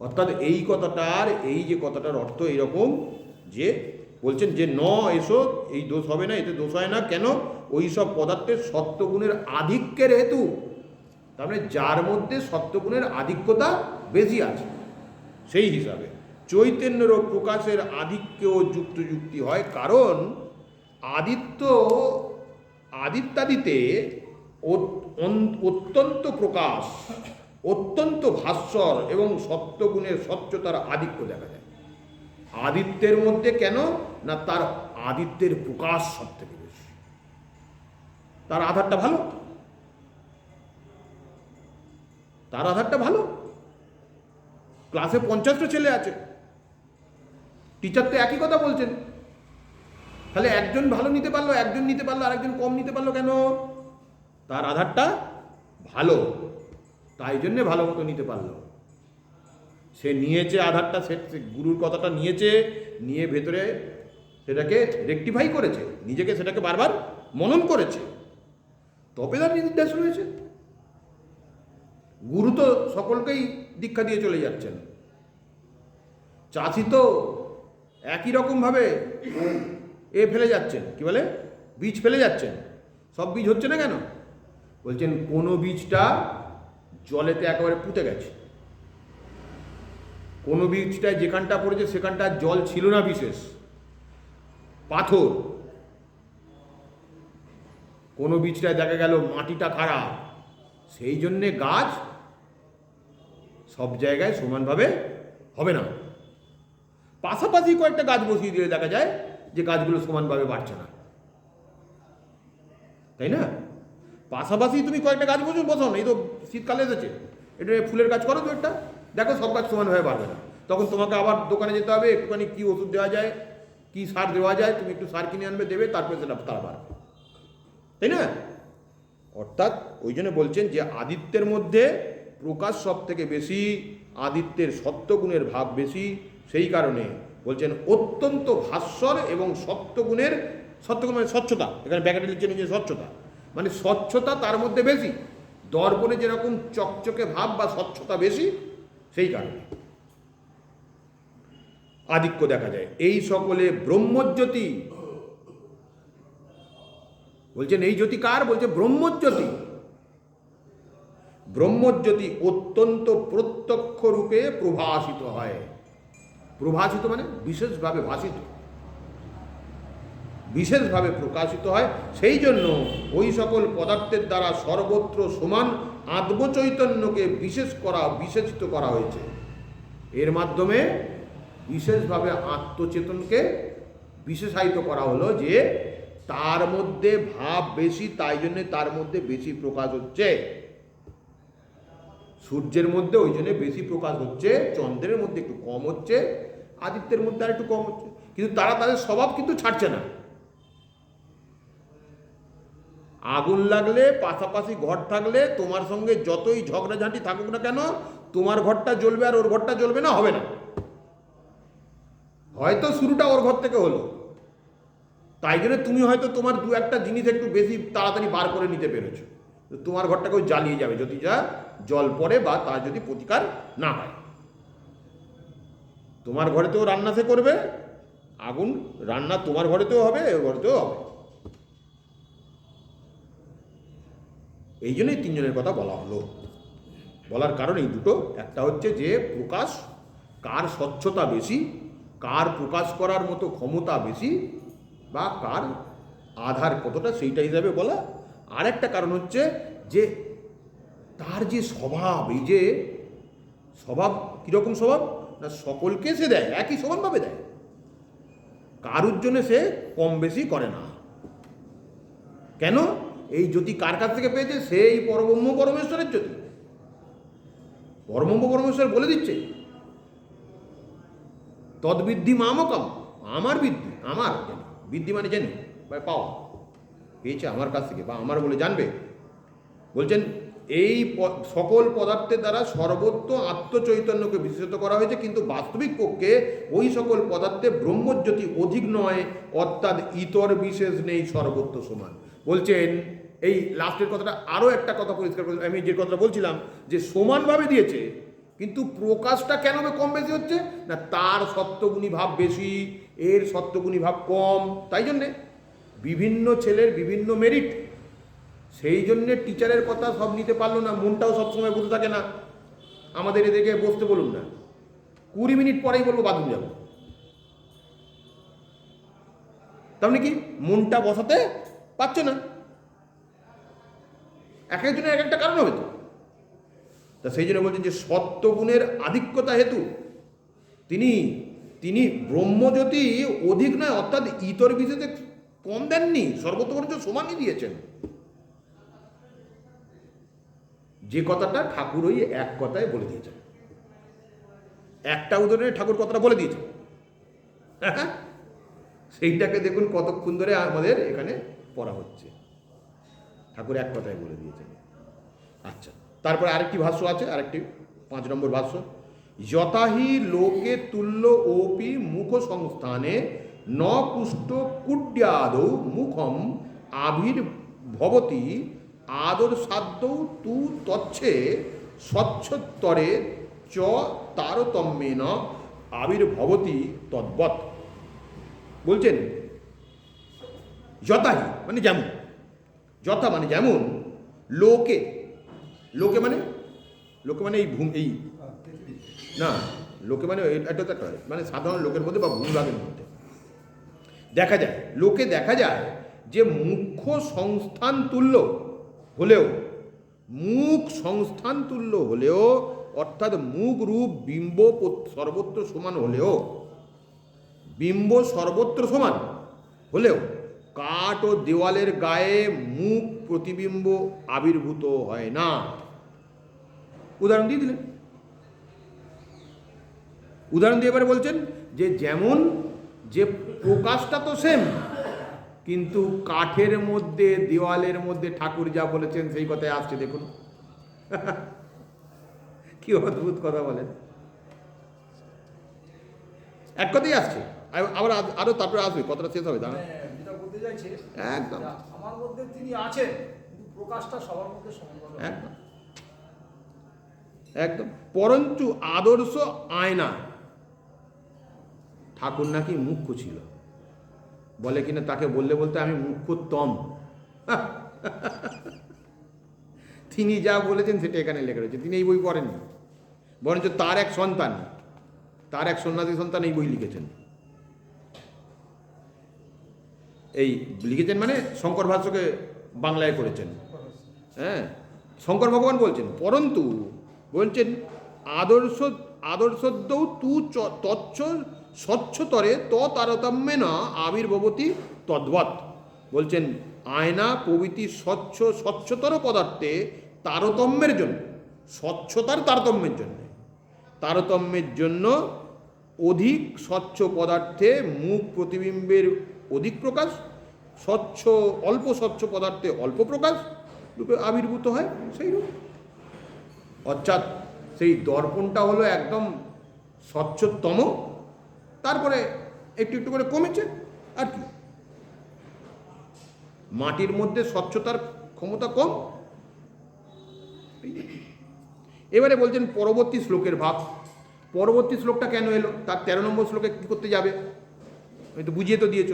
অর্থাৎ এই কথাটার, এই যে কথাটার অর্থ এইরকম যে বলছেন যে ন এসো, এই দোষ হবে না, এতে দোষ হয় না কেন? ওই সব পদার্থের সত্যগুণের আধিক্যের হেতু, তার মানে যার মধ্যে সত্যগুণের আধিক্যতা বেশি আছে, সেই হিসাবে চৈতন্যের প্রকাশের আধিক্যও যুক্তি হয়। কারণ আদিত্যাদিতে অত্যন্ত প্রকাশ, অত্যন্ত ভাস্বর এবং সত্যগুণের স্বচ্ছতার আধিক্য দেখা যায়। আদিত্যের মধ্যে কেন না? তার আদিত্যের প্রকাশ সব থেকে বেশি, তার আধারটা ভালো, তার আধারটা ভালো। ক্লাসে 50টা ছেলে আছে, টিচার তো একই কথা বলছেন, তাহলে একজন ভালো নিতে পারলো, একজন নিতে পারলো, আরেকজন কম নিতে পারলো কেন? তার আধারটা ভালো, তাই জন্যে ভালো মতো নিতে পারলো। সে নিয়েছে আধারটা, সে গুরুর কথাটা নিয়েছে, নিয়ে ভেতরে সেটাকে রেকটিফাই করেছে, নিজেকে সেটাকে বারবার মনন করেছে, তবে তার নির্দেশ রয়েছে। গুরু তো সকলকেই দীক্ষা দিয়ে চলে যাচ্ছেন, চাষি তো একই রকমভাবে ফেলে যাচ্ছেন, কি বলে, বীজ ফেলে যাচ্ছেন। সব বীজ হচ্ছে না কেন? বলছেন কোনো বীজটা জলেতে একেবারে পুঁতে গেছে, কোনো বীজটায় যেখানটা পড়েছে সেখানটা জল ছিল না, বিশেষ পাথর। কোনো বীজটায় দেখা গেল মাটিটা খারাপ, সেই জন্যে গাছ সব জায়গায় সমানভাবে হবে না। পাশাপাশি কয়েকটা গাছ বসিয়ে দিলে দেখা যায় যে গাছগুলো সমানভাবে বাড়ছে না, তাই না? পাশাপাশি তুমি কয়েকটা গাছ বসাও না, এই তো শীতকালে এসেছে, এটা ফুলের গাছ করো তো একটা, দেখো সব গাছ সমানভাবে বাড়বে না। তখন তোমাকে আবার দোকানে যেতে হবে, একটুখানি কী ওষুধ দেওয়া যায়, কী সার দেওয়া যায়, তুমি একটু সার কিনে আনবে, দেবে, তারপরে সেটা তারা বাড়বে, তাই না? অর্থাৎ ওই জন্য বলছেন যে আদিত্যের মধ্যে প্রকাশ সব থেকে বেশি, আদিত্যের সত্যগুণের ভাব বেশি, সেই কারণে বলছেন অত্যন্ত ভাস্বর এবং সত্যগুণ মানে স্বচ্ছতা, এখানে ব্যাকেটে লিখছেন যে স্বচ্ছতা মানে স্বচ্ছতা তার মধ্যে বেশি, দর্পণে যেরকম চকচকে ভাব বা স্বচ্ছতা বেশি, সেই কারণে আধিক্য দেখা যায়। এই সকলে ব্রহ্মজ্যোতি, বলছেন এই জ্যোতি কার? বলছে ব্রহ্মজ্যোতি। ব্রহ্মজ্যোতি অত্যন্ত প্রত্যক্ষ রূপে প্রভাসিত হয়। প্রভাসিত মানে বিশেষভাবে ভাসিত, বিশেষভাবে প্রকাশিত হয়। সেই জন্য ওই সকল পদার্থের দ্বারা সর্বত্র সমান আত্মচৈতন্যকে বিশেষিত করা হয়েছে। এর মাধ্যমে বিশেষভাবে আত্মচেতনকে বিশেষায়িত করা হলো, যে তার মধ্যে ভাব বেশি, তাই জন্যে তার মধ্যে বেশি প্রকাশ হচ্ছে। সূর্যের মধ্যে ওই জন্য বেশি প্রকাশ হচ্ছে, চন্দ্রের মধ্যে একটু কম হচ্ছে, আদিত্যের মধ্যে আর একটু কম হচ্ছে, কিন্তু তারা তাদের স্বভাব কিন্তু ছাড়ছে না। আগুন লাগলে পাশাপাশি ঘর থাকলে তোমার সঙ্গে যতই ঝগড়াঝাঁটি থাকুক না কেন, তোমার ঘরটা জ্বলবে আর ওর ঘরটা জ্বলবে না, হবে না। হয়তো শুরুটা ওর ঘর থেকে হলো, তাই জন্য তুমি হয়তো তোমার দু একটা জিনিস একটু বেশি তাড়াতাড়ি বার করে নিতে পেরেছো, তোমার ঘরটাকেও জ্বালিয়ে যাবে যদি যা জল পড়ে বা তার যদি প্রতিকার না হয়। তোমার ঘরেতেও রান্না সে করবে, আগুন রান্না তোমার ঘরেতেও হবে, ওর ঘরেতেও হবে। এই জন্যই তিনজনের কথা বলা হলো। বলার কারণ এই দুটো, একটা হচ্ছে যে প্রকাশ, কার স্বচ্ছতা বেশি, কার প্রকাশ করার মতো ক্ষমতা বেশি, বা কার আধার কতটা, সেইটা হিসাবে বলা। আর একটা কারণ হচ্ছে যে তার যে স্বভাব, এই যে স্বভাব কীরকম স্বভাব না, সকলকে সে দেয়, একই সমানভাবে দেয়, কারুর জন্য সে কম বেশি করে না। কেন? এই জ্যোতি কার কাছ থেকে পেয়েছে? সেই পরব্রহ্ম পরমেশ্বরের জ্যোতি। পরব্রহ্ম পরমেশ্বর বলে দিচ্ছে, তদ্বিদ্ধি মামকম, আমার বিদ্ধি, আমার বিদ্ধি মানে জেনে বা পাওয়া, পেয়েছে আমার কাছ থেকে বা আমার বলে জানবে। বলছেন এই সকল পদার্থের দ্বারা সর্বত্র আত্মচৈতন্যকে বিশেষিত করা হয়েছে, কিন্তু বাস্তবিক পক্ষে ওই সকল পদার্থে ব্রহ্মজ্যোতি অধিক নয়, অর্থাৎ ইতর বিশেষ নেই, সর্বত্র সমান। বলছেন এই লাস্টের কথাটা আরও একটা কথা পরিষ্কার করে, আমি যে কথাটা বলছিলাম যে সমানভাবে দিয়েছে, কিন্তু প্রকাশটা কেন কম বেশি হচ্ছে না, তার সত্যগুণী ভাব বেশি, এর সত্যগুণী ভাব কম, তাই জন্যে বিভিন্ন ছেলের বিভিন্ন মেরিট। সেই জন্যে টিচারের কথা সব নিতে পারলো না, মনটাও সবসময় বসে থাকে না। আমাদের এদিকে বসতে বলুন না, 20 মিনিট পরেই বলবো বাথরুম যাবো, তার মানে কি মনটা বসাতে পারছে না। এক একজনের এক একটা কারণ হবে তো। তা সেই জন্য বলছেন যে সত্যগুণের আধিক্যতা হেতু তিনি ব্রহ্মজ্যোতি অধিক নয়, অর্থাৎ ইতর বিশেষে কম দেননি, সর্বত্র সমানই দিয়েছেন। যে কথাটা ঠাকুর ওই এক কথায় বলে দিয়েছেন, একটা উদাহরণে ঠাকুর কথাটা বলে দিয়েছেন। সেইটাকে দেখুন কতক্ষণ ধরে আমাদের এখানে পড়া হচ্ছে, ঠাকুর এক কথায় বলে দিয়েছেন। আচ্ছা, তারপরে আরেকটি ভাষ্য আছে, আরেকটি 5 নম্বর ভাষ্য, যথাহি লোকে তুল্য ওপি মুখ সংস্থানে ন কুষ্ঠ কুড্যাদৌ মুখম আবির্ভবতি আদর সাধ্য তু তচ্ছে স্বচ্ছতরে চ তারতম্যেন আবির্ভবতি তদ্বৎ। বলছেন যথাহি মানে যেমন, যথা মানে যেমন, লোকে, লোকে মানে এই এই না, লোকে মানে এটা তো একটা মানে সাধারণ লোকের মধ্যে বা ভূভাগের মধ্যে দেখা যায়, লোকে দেখা যায় যে মুখ্য সংস্থান তুল্য হলেও, মুখ সংস্থান তুল্য হলেও, অর্থাৎ মুখ রূপ বিম্ব সর্বত্র সমান হলেও, বিম্ব সর্বত্র সমান হলেও কাঠ ও দেওয়ালের গায়ে মুখ প্রতিবিম্ব আবির্ভূত হয় না। উদাহরণ দিয়ে দিলেন, উদাহরণ দিয়ে এবারে বলছেন যে যেমন যে প্রকাশটা তো সেম, কিন্তু কাঠের মধ্যে দেওয়ালের মধ্যে ঠাকুর যা বলেছেন সেই কথায় আসছে, দেখুন কি অদ্ভুত কথা বলেন, এক কথাই আসছে, আবার আরো তারপরে আসবে, কথাটা শেষ হবে দাঁড়া। একদম আমার মধ্যে তিনি আছেন, কিন্তু প্রকাশটা সবার মধ্যে সমানভাবে একদম একদম। পরন্তু আদর্শ আয়না, ঠাকুর নাকি মুখ্য ছিল, বলে কিনা তাকে বললে বলতে আমি মুখ্যতম। তিনি যা বলেছেন সেটা এখানে লেখা রয়েছে, তিনি এই বই পড়েননি, বরঞ্চ তার এক সন্তান তার এক সন্ন্যাসী সন্তান এই বই লিখেছেন। এই লিখেছেন মানে শঙ্কর ভাষ্যকে বাংলায় করেছেন। হ্যাঁ, শঙ্কর ভগবান বলছেন, পরন্তু বলছেন আদর্শদ্যৌ তু তচ্ছ স্বচ্ছতরে তারতম্যে না আবির্ভবতি তদ্বৎ। বলছেন আয়না প্রভৃতি স্বচ্ছতর পদার্থে তারতম্যের জন্য, স্বচ্ছতার তারতম্যের জন্য অধিক স্বচ্ছ পদার্থে মুখ প্রতিবিম্বের অধিক প্রকাশ, অল্প স্বচ্ছ পদার্থে অল্প প্রকাশ রূপে আবির্ভূত হয় সেই রূপ। অর্থাৎ সেই দর্পণটা হলো একদম স্বচ্ছতম, তারপরে একটু একটু করে কমেছে। আর কি, মাটির মধ্যে স্বচ্ছতার ক্ষমতা কম। এবারে বলছেন পরবর্তী শ্লোকের ভাব। পরবর্তী শ্লোকটা কেন এলো? তার 13 নম্বর শ্লোকে কী করতে যাবে? আমি তো বুঝিয়ে তো দিয়েছ,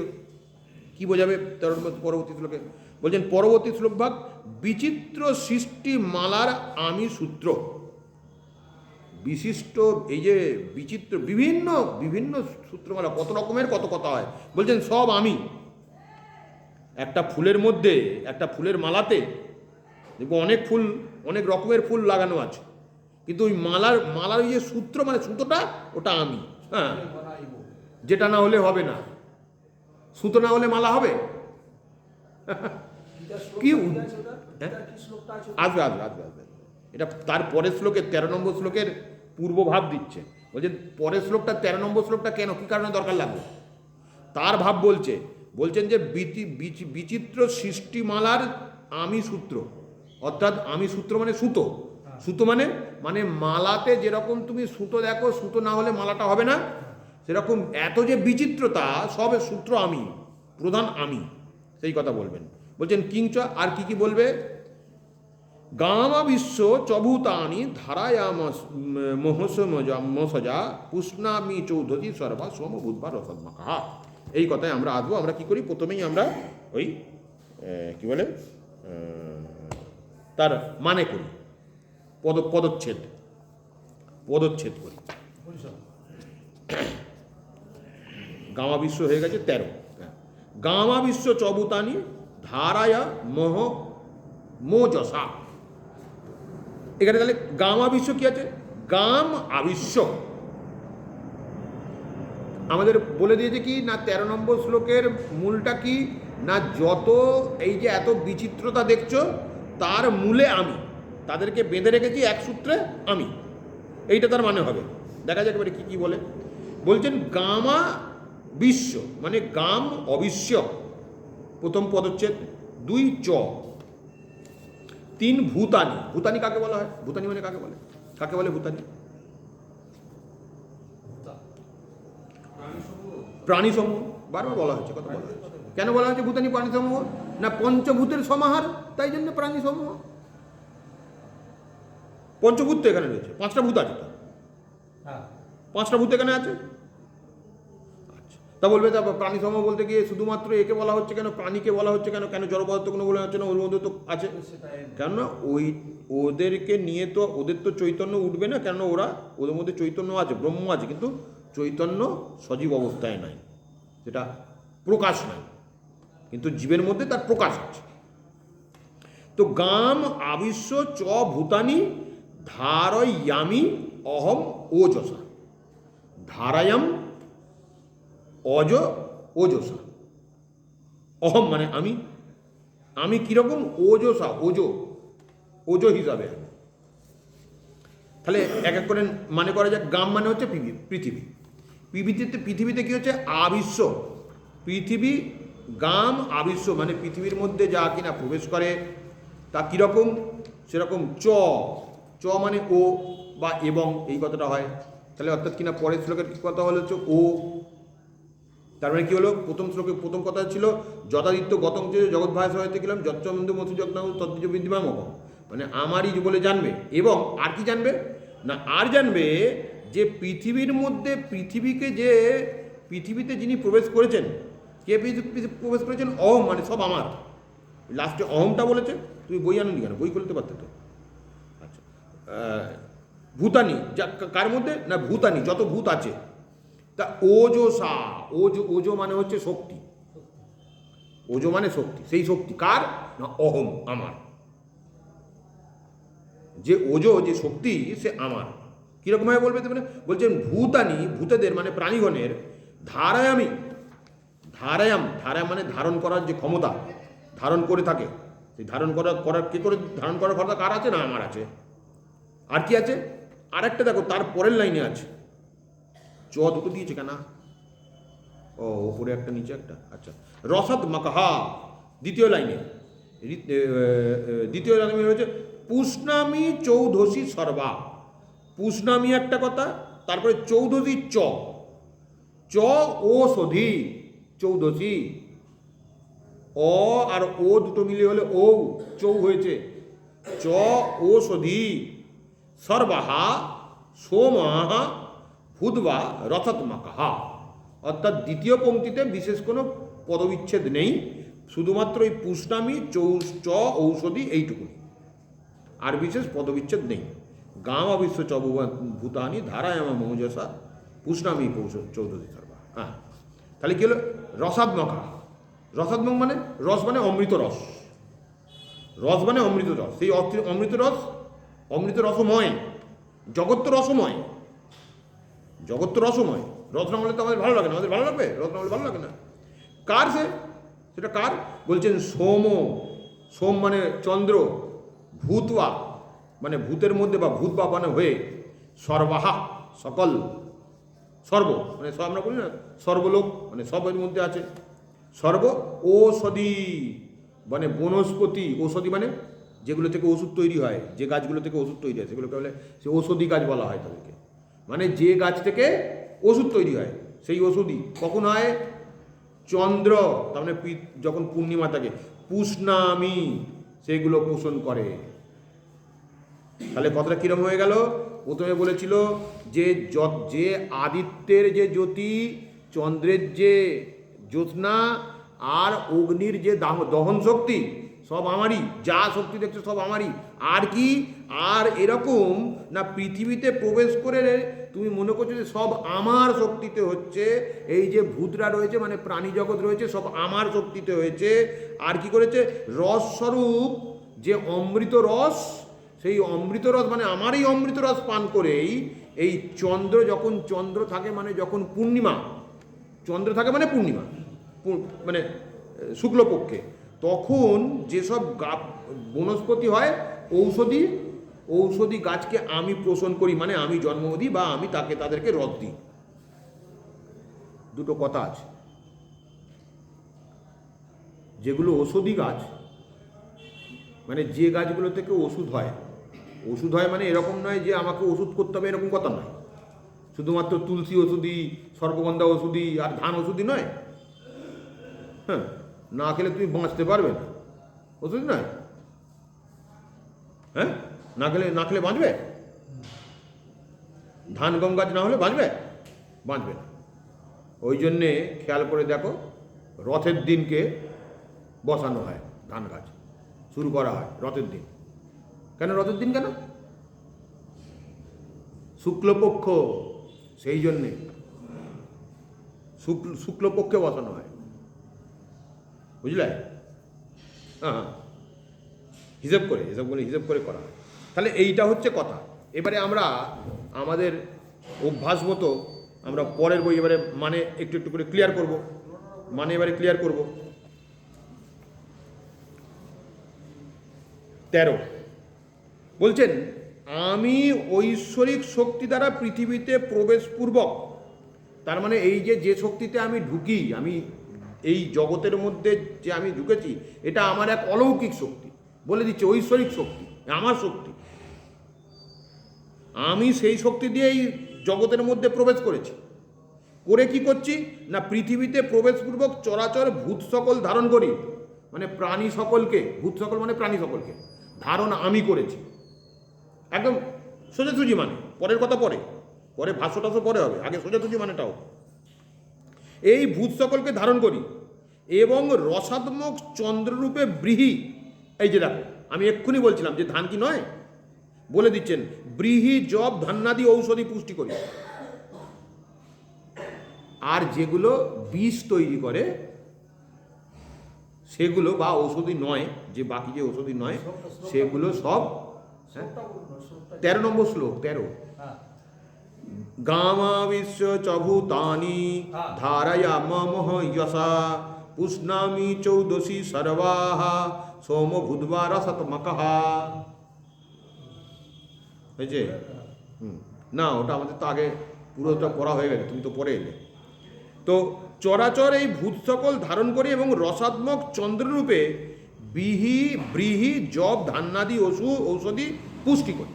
কী বোঝাবে 13 নম্বর পরবর্তী শ্লোকে? বলছেন পরবর্তী শ্লোক ভাগ বিচিত্র সৃষ্টি মালার আমি সূত্র। বিশিষ্ট এই যে বিচিত্র বিভিন্ন বিভিন্ন সূত্রমালা, কত রকমের কত কথা হয়, বলছেন সব আমি। একটা ফুলের মধ্যে, একটা ফুলের মালাতে দেখবো অনেক ফুল, অনেক রকমের ফুল লাগানো আছে, কিন্তু ওই মালার ওই যে সূত্র, মানে সুতোটা, ওটা আমি। হ্যাঁ, যেটা না হলে হবে না, সুতো না হলে মালা হবে? কি আসবে আসবে আসবে আসবে এটা তার পরের শ্লোকে 13 নম্বর শ্লোকের পূর্বভাব দিচ্ছে। বলছেন পরের শ্লোকটা 13 নম্বর শ্লোকটা কেন, কী কারণে দরকার লাগবে তার ভাব বলছেন যে বিচিত্র সৃষ্টিমালার আমি সূত্র। অর্থাৎ আমি সূত্র মানে সুতো, সুতো মানে মানে মালাতে যেরকম তুমি সুতো দেখো, সুতো না হলে মালাটা হবে না, সেরকম এত যে বিচিত্রতা, সবের সূত্র আমি, প্রধান আমি, সেই কথা বলবেন। বলছেন কিঞ্চ, আর কি কি বলবে? গামা বিশ্ব চভূতানি ধারায়ামসজা পুষ্ণামি চৌধুরী সর্বা সোম বুধবার রসদ্মাকা। এই কথায় আমরা আসবো। আমরা কি করি, প্রথমেই আমরা ওই কি বলে তার মানে করি, পদচ্ছেদ করি। গামা বিশ্ব হয়ে গেছে 13। গামা বিশ্ব চভূতানি ধারায়া মোজসা। এখানে তাহলে গামা বিশ্ব কি আছে? গাম আবিশ্ব। আমাদের বলে দিয়েছে কি না 13 নম্বর শ্লোকের মূলটা কি না, যত এই যে এত বিচিত্রতা দেখছো তার মূলে আমি, তাদেরকে বেঁধে রেখেছি এক সূত্রে আমি, এইটা তার মানে হবে। দেখা যাক এবারে কি বলে। বলছেন গামা বিশ্ব মানে গাম অবিশ্ব, প্রথম পদচ্ছেদ। 2 চ 3 ভূতানি। ভূতানি কাকে বলা হয়? ভূতানি মানে কাকে বলে? কাকে বলে ভূতানি? প্রাণীসমূহ। বারবার বলা হচ্ছে, কথা বলা হচ্ছে। কেন বলা হচ্ছে ভূতানি প্রাণীসমূহ? না পঞ্চভূতের সমাহার, তাই জন্য প্রাণীসমূহ। পঞ্চভূত তো এখানে রয়েছে, 5টা ভূত আছে তো, 5টা ভূত এখানে আছে। আচ্ছা, তা বলবে তা প্রাণীসমূহ বলতে গিয়ে শুধুমাত্র একে বলা হচ্ছে কেন, প্রাণীকে বলা হচ্ছে কেন, কেন জড় পদার্থ কোনো বলা হচ্ছে না? ওর মধ্যে তো আছে। কেননা ওদেরকে নিয়ে তো ওদের তো চৈতন্য উঠবে না, কেন ওদের মধ্যে চৈতন্য আছে, ব্রহ্ম আছে, কিন্তু চৈতন্য সজীব অবস্থায় নাই, সেটা প্রকাশ নাই, কিন্তু জীবের মধ্যে তার প্রকাশ আছে। তো গাম আবিশ্ব চ ভূতানি ধারয়ামি অহম ওজসা। ধারায়াম ওজসা। অহম মানে আমি কিরকম? ওজসা, ওজো হিসাবে। তাহলে এক এক করে মানে করা যাক। গাম মানে হচ্ছে পৃথিবী। পৃথিবীতে কি হচ্ছে? আবিশ্ব। পৃথিবী গাম আবিশ্ব মানে পৃথিবীর মধ্যে যা কিনা প্রবেশ করে তা কীরকম? সেরকম চ মানে ও বা এবং, এই কথাটা হয়। তাহলে অর্থাৎ কিনা পরের শ্লোকের কথা হচ্ছে ও। তার মানে কী হলো? প্রথম শ্লোকে প্রথম কথা ছিল যথাদিত্য গতম যে জগৎ ভাষা হইতে গেলাম যচ্চমন্দু মধু যজ্ঞ তদ্বীজ বিদ্যমান অব, মানে আমারই বলে জানবে। এবং আর কি জানবে না, আর জানবে যে পৃথিবীর মধ্যে পৃথিবীতে যিনি প্রবেশ করেছেন, কে প্রবেশ করেছেন? অহম মানে সব আমার। লাস্টে অহমটা বলেছে। তুমি বই আনুনি কেন? বই খুলতে পারতে তো। আচ্ছা, ভূতানি, যা কার মধ্যে না ভূতানি, যত ভূত আছে। তা ওজসা, ওজো মানে হচ্ছে শক্তি, ওজো মানে শক্তি, সেই শক্তি কার না অহম, আমার। যে ওজো, যে শক্তি, সে আমার। কিরকম ভাবে বলবে মানে বলছেন ভূতানি, ভূতেদের মানে প্রাণীগণের ধারায়ামি, ধারায়াম মানে ধারণ করার যে ক্ষমতা, ধারণ করে থাকে, সেই ধারণ করার কি করে ধারণ করার ক্ষমতা কার আছে না আমার আছে। আর কি আছে, আর একটা দেখো তার পরের লাইনে আছে, চ দুটো দিয়েছে কেন, ও ওপরে একটা নিচে একটা, আচ্ছা। রসদ মাকাহা, দ্বিতীয় লাইনে, দ্বিতীয় লাইনে হচ্ছে পুষ্ণামি চৌধসী সর্বা। পুষ্ণামি একটা কথা, তারপরে চৌধসী চ, চ ঔষধি, চৌধসী, অ আর ও দুটো মিলে হলে ও, চৌ হয়েছে, চ ঔষধি সর্বাহা সোমাহা ভূতবা রথৎমাকাহা। অর্থাৎ দ্বিতীয় পংক্তিতে বিশেষ কোনো পদবিচ্ছেদ নেই, শুধুমাত্র এই পুষ্ণামি চ ঔষধি এইটুকুনি, আর বিশেষ পদবিচ্ছেদ নেই। গাম অবিশ্ব চ ভূতানি ধারায়ামা মৌজসা পুষ্ণামি চৌধুরী সর্বা। হ্যাঁ, তাহলে কি হলো রসাত্মকা, রসাত্মক মানে রস মানে অমৃত রস, রস মানে অমৃত রস, সেই অমৃত রস, অমৃত রসময়, জগৎ তো রসময়, জগৎ তো রসময়। রস না হলে তো আমাদের ভালো লাগে না, আমাদের ভালো লাগবে, রস না হলে ভালো লাগে না। কার সে, সেটা কার বলছেন সোম, সোম মানে চন্দ্র, ভূতবা মানে ভূতের মধ্যে বা ভূত বা মানে হয়ে, সর্বাহা সকল, সর্ব মানে সব আমরা বলি না সর্বলোক মানে সবের মধ্যে আছে, সর্ব ঔষধি মানে বনস্পতি, ঔষধি মানে যেগুলো থেকে ওষুধ তৈরি হয়, যে গাছগুলো থেকে ওষুধ তৈরি হয় সেগুলোকে বলে সে ঔষধি গাছ বলা হয় তাদেরকে, মানে যে গাছ থেকে ওষুধ তৈরি হয় সেই ওষুধই কখন হয়, চন্দ্র তার মানে যখন পূর্ণিমা থাকে, পুষ্ণামি সেগুলো পোষণ করে। তাহলে কথাটা কিরকম হয়ে গেল, প্রথমে বলেছিল যে যে আদিত্যের যে জ্যোতি, চন্দ্রের যে জ্যোৎস্না আর অগ্নির যে দহন শক্তি সব আমারই, যা শক্তি দেখছো সব আমারই। আর কি, আর এরকম না পৃথিবীতে প্রবেশ করে তুমি মনে করছো যে সব আমার শক্তিতে হচ্ছে, এই যে ভূতরা রয়েছে মানে প্রাণী জগৎ রয়েছে সব আমার শক্তিতে হয়েছে। আর কি করেছে, রস স্বরূপ যে অমৃত রস, সেই অমৃত রস মানে আমারই অমৃত রস পান করেই এই চন্দ্র, যখন চন্দ্র থাকে মানে যখন পূর্ণিমা, চন্দ্র থাকে মানে পূর্ণিমা মানে শুক্লপক্ষে, তখন যেসব বনস্পতি হয় ঔষধি, ঔষধি গাছকে আমি পোষণ করি, মানে আমি জন্ম দিই বা আমি তাদেরকে রস দিই। দুটো কথা আছে, যেগুলো ঔষধি গাছ মানে যে গাছগুলো থেকে ওষুধ হয়, ওষুধ হয় মানে এরকম নয় যে আমাকে ওষুধ করতে হবে এরকম কথা নয়, শুধুমাত্র তুলসী ওষুধি, সর্পগন্ধা ওষুধি আর ধান ওষুধি নয়। হ্যাঁ, না খেলে তুমি বাঁচতে পারবে না, ওষুধ নয়। হ্যাঁ, না খেলে বাঁচবে, ধান গম গাছ না হলে বাঁচবে, বাঁচবে না। ওই জন্যে খেয়াল করে দেখো, রথের দিনকে বসানো হয় ধান গাছ, শুরু করা হয় রথের দিন। কেন রথের দিন, কেন শুক্লপক্ষ, সেই জন্যে শুক্লপক্ষে বসানো হয়, বুঝলে? হ্যাঁ, হিসেব করে করা হয়। তাহলে এইটা হচ্ছে কথা। এবারে আমরা আমাদের অভ্যাস মতো আমরা পরের বই এবারে মানে একটু একটু করে ক্লিয়ার করব, মানে এবারে ক্লিয়ার করব। 13 বলছেন আমি ঐশ্বরিক শক্তি দ্বারা পৃথিবীতে প্রবেশপূর্বক, তার মানে এই যে শক্তিতে আমি ঢুকি, আমি এই জগতের মধ্যে যে আমি ঢুকেছি এটা আমার এক অলৌকিক শক্তি, বলে দিচ্ছে ঐশ্বরিক শক্তি, আমার শক্তি। আমি সেই শক্তি দিয়ে এই জগতের মধ্যে প্রবেশ করেছি, করে কি করছি না পৃথিবীতে প্রবেশপূর্বক চরাচর ভূত সকল ধারণ করি, মানে প্রাণী সকলকে, ভূত সকল মানে প্রাণী সকলকে ধারণ আমি করেছি। একদম সোজাসুজি মানে, পরের কথা পরে ভাষ্যটাও পরে হবে, আগে সোজাসুজি মানেটাও। এই ভূত সকলকে ধারণ করি এবং রসাত্মক চন্দ্ররূপে ব্রীহি, এই যে দেখো আমি এক্ষুনি বলছিলাম যে ধান কি নয়, বলে দিচ্ছেন ব্রীহি, জব, ধান্যাদি ঔষধি পুষ্টি করি। আর যেগুলো বিষ তৈরি করে সেগুলো বা ঔষধি নয়, যে বাকি যে ঔষধি নয় সেগুলো সব, হ্যাঁ, 13 নম্বর শ্লোক, 13, হ্যাঁ, গামা বিশ্ব চভূতানি হ্যাঁ। ধারয়া মমঃ যশা পুষ্ণামি চৌদশী সর্বাহ সোম ভূদ্বা রসতমকঃ। হয়েছে? না, ওটা আমাদের তো আগে পুরোটা পড়া হয়ে গেছে, তুমি তো পড়ে এলে। তো চরাচর এই ভূত সকল ধারণ করি এবং রসাত্মক চন্দ্ররূপে ব্রীহি, জব, ধান্যাদি ঔষধি পুষ্টি করি।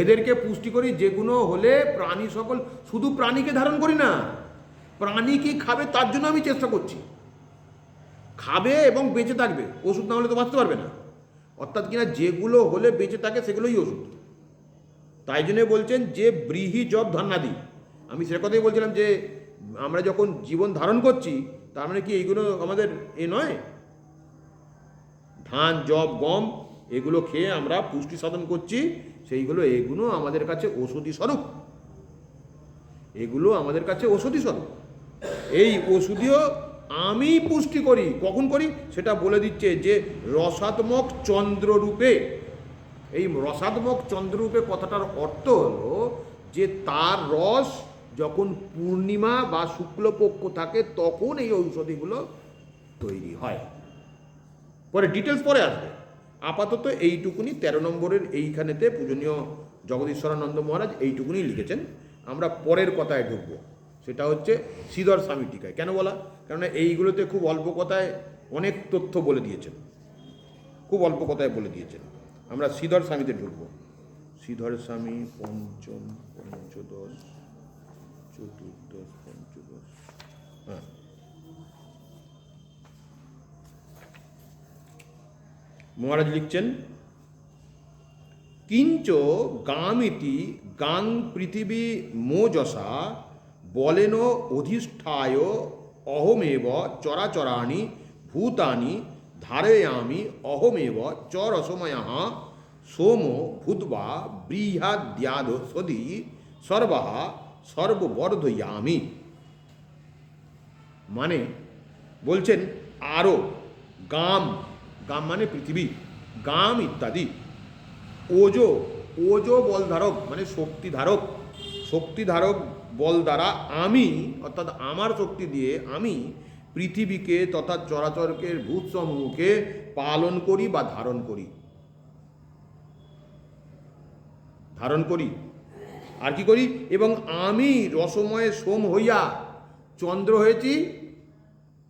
এদেরকে পুষ্টি করি, যেগুলো হলে প্রাণী সকল, শুধু প্রাণীকে ধারণ করি না, প্রাণী কি খাবে তার জন্য আমি চেষ্টা করছি। খাবে এবং বেঁচে থাকবে, ওষুধ না হলে তো বাঁচতে পারবে না। অর্থাৎ কিনা যেগুলো হলে বেঁচে থাকে সেগুলোই ওষুধ। তাই জন্য বলছেন যে ব্রীহি, জব, ধান্যাদি। আমি সে কথাই বলছিলাম যে আমরা যখন জীবন ধারণ করছি তার মানে কি এইগুলো আমাদের নয়? ধান, জব, গম এগুলো খেয়ে আমরা পুষ্টি সাধন করছি, এগুলো আমাদের কাছে ঔষধি স্বরূপ। এগুলো আমাদের কাছে ঔষধি স্বরূপ। এই ওষুধিও আমি পুষ্টি করি। কখন করি সেটা বলে দিচ্ছে যে রসাত্মক চন্দ্ররূপে। এই রসাত্মক চন্দ্ররূপে কথাটার অর্থ হলো যে তার রস যখন পূর্ণিমা বা শুক্লপক্ষ থাকে তখন এই ঔষধিগুলো তৈরি হয়। পরে ডিটেলস পরে আসবে। আপাতত এইটুকুনি 13 নম্বরের এইখানেতে পূজনীয় জগদীশ্বরানন্দ মহারাজ এইটুকুনি লিখেছেন। আমরা পরের কথায় ঢুকব, সেটা হচ্ছে শ্রীধর স্বামী টিকায়। কেন বলা? কেননা এইগুলোতে খুব অল্প কথায় অনেক তথ্য বলে দিয়েছেন, খুব অল্প কথায় বলে দিয়েছেন। আমরা শ্রীধর স্বামীতে ঢুকব। শ্রীধর স্বামী পঞ্চম, পঞ্চদশ, চতুর্দশ, পঞ্চদশ, হ্যাঁ, মহারাজ লিখছেন কিঞ্চ গামিতি গাং পৃথিবী মোজসা বলেন অধিষ্ঠায় অহমেব চরাচরাণি ভূতানি ধারয়ামি অহমেব চ রসময় সোম ভূত্বা বৃহাদ্যাদসদি সর্বাহ সর্ববর্ধয়ামি। মানে বলছেন আরও গাম, গাম মানে পৃথিবী, গাম ইত্যাদি, ওজো বলধারক মানে শক্তিধারক, শক্তিধারক বল দ্বারা আমি, অর্থাৎ আমার শক্তি দিয়ে আমি পৃথিবীকে তথা চরাচরকে ভূতসমূহকে পালন করি বা ধারণ করি। আর কি করি? এবং আমি রসময়ে সোম হইয়া চন্দ্র হয়েছি,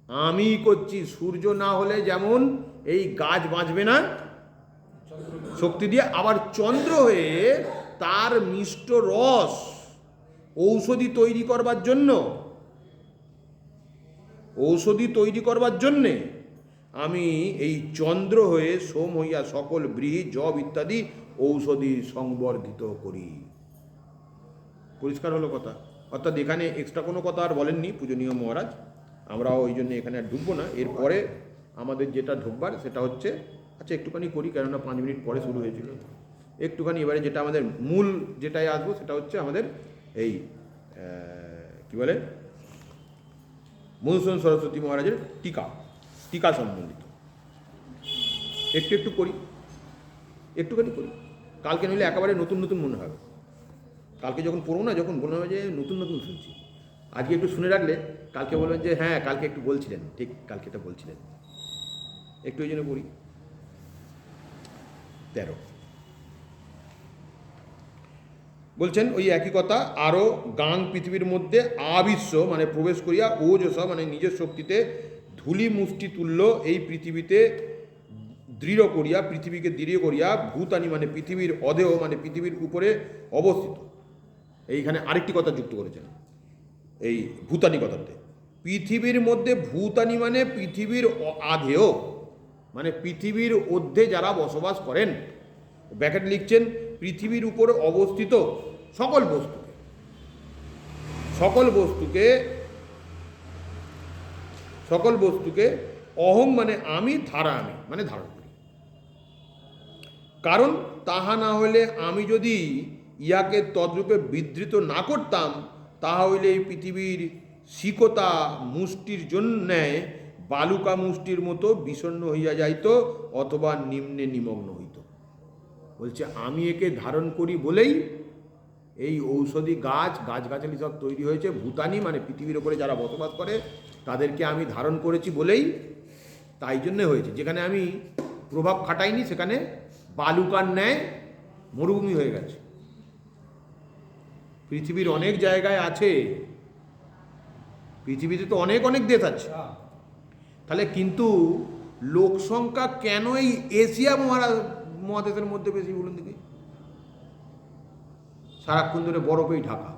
আমি করছি। সূর্য না হলে যেমন এই গাছ বাঁচবে না শক্তি দিয়ে, আবার চন্দ্র হয়ে তার মিষ্ট রস ঔষধি তৈরি করবার জন্যে আমি এই চন্দ্র হয়ে সোম হইয়া সকল ব্রীহি, জব ইত্যাদি ঔষধি সংবর্ধিত করি। পরিষ্কার হলো কথা? অর্থাৎ এখানে এক্সট্রা কোনো কথা আর বলেননি পূজনীয় মহারাজ। আমরা ওই জন্য এখানে আর ঢুকবো না। এরপরে আমাদের যেটা ঢুকবার সেটা হচ্ছে, আচ্ছা একটুখানি করি, কেননা 5 মিনিট পরে শুরু হয়েছিল। একটুখানি এবারে যেটা আমাদের মূল যেটাই আসবো সেটা হচ্ছে আমাদের এই কি বলে মধুসূদন সরস্বতী মহারাজের টিকা সম্বন্ধিত একটু করি, একটুখানি করি। কালকে নইলে একেবারে নতুন নতুন মনে হবে। কালকে যখন পড়বো না, যখন মনে হবে যে নতুন নতুন শুনছি, আজকে একটু শুনে রাখলে কালকে বলবেন যে হ্যাঁ কালকে একটু বলছিলেন, ঠিক কালকে এটা বলছিলেন। একটু ওই জন্য পড়ি। 13 বলছেন ওই একই কথা, আরও গাং পৃথিবীর মধ্যে আবিশ্ব মানে প্রবেশ করিয়া, ওজস মানে নিজের শক্তিতে ধূলি মুষ্টি তুল্য এই পৃথিবীতে পৃথিবীকে দৃঢ় করিয়া, ভূতানি মানে পৃথিবীর অদেহ মানে পৃথিবীর উপরে অবস্থিত। এইখানে আরেকটি কথা যুক্ত করেছেন এই ভূতানি কথাতে। পৃথিবীর মধ্যে ভূতানি মানে পৃথিবীর আধেয়, মানে পৃথিবীর ঊর্ধ্বে যারা বসবাস করেন। ব্যাকেট লিখছেন পৃথিবীর উপরে অবস্থিত সকল বস্তুকে অহং মানে আমি, ধারা আমি মানে ধারণ করি। কারণ তাহা না হলে আমি যদি ইহাকে তদ্রূপে বিধৃত না করতাম, তাহা হইলে এই পৃথিবীর শিকতা মুষ্টির জন্যে বালুকা মুষ্টির মতো বিষণ্ণ হইয়া যাইত অথবা নিম্নে নিমগ্ন হইত। বলছে আমি একে ধারণ করি বলেই এই ঔষধি গাছগাছালি সব তৈরি হয়েছে। ভূতানি মানে পৃথিবীর ওপরে যারা বসবাস করে তাদেরকে আমি ধারণ করেছি বলেই তাই জন্যে হয়েছে। যেখানে আমি প্রভাব খাটাইনি সেখানে বালুকার ন্যায় মরুভূমি হয়ে গেছে। পৃথিবীর অনেক জায়গায় আছে, পৃথিবীতে তো অনেক অনেক দেশ আছে, তাহলে কিন্তু লোক সংখ্যা কেন এই এশিয়া মহাদেশের মধ্যে বেশি বলুন দেখি? সারাক্ষণ ধরে বরফেই ঢাকা,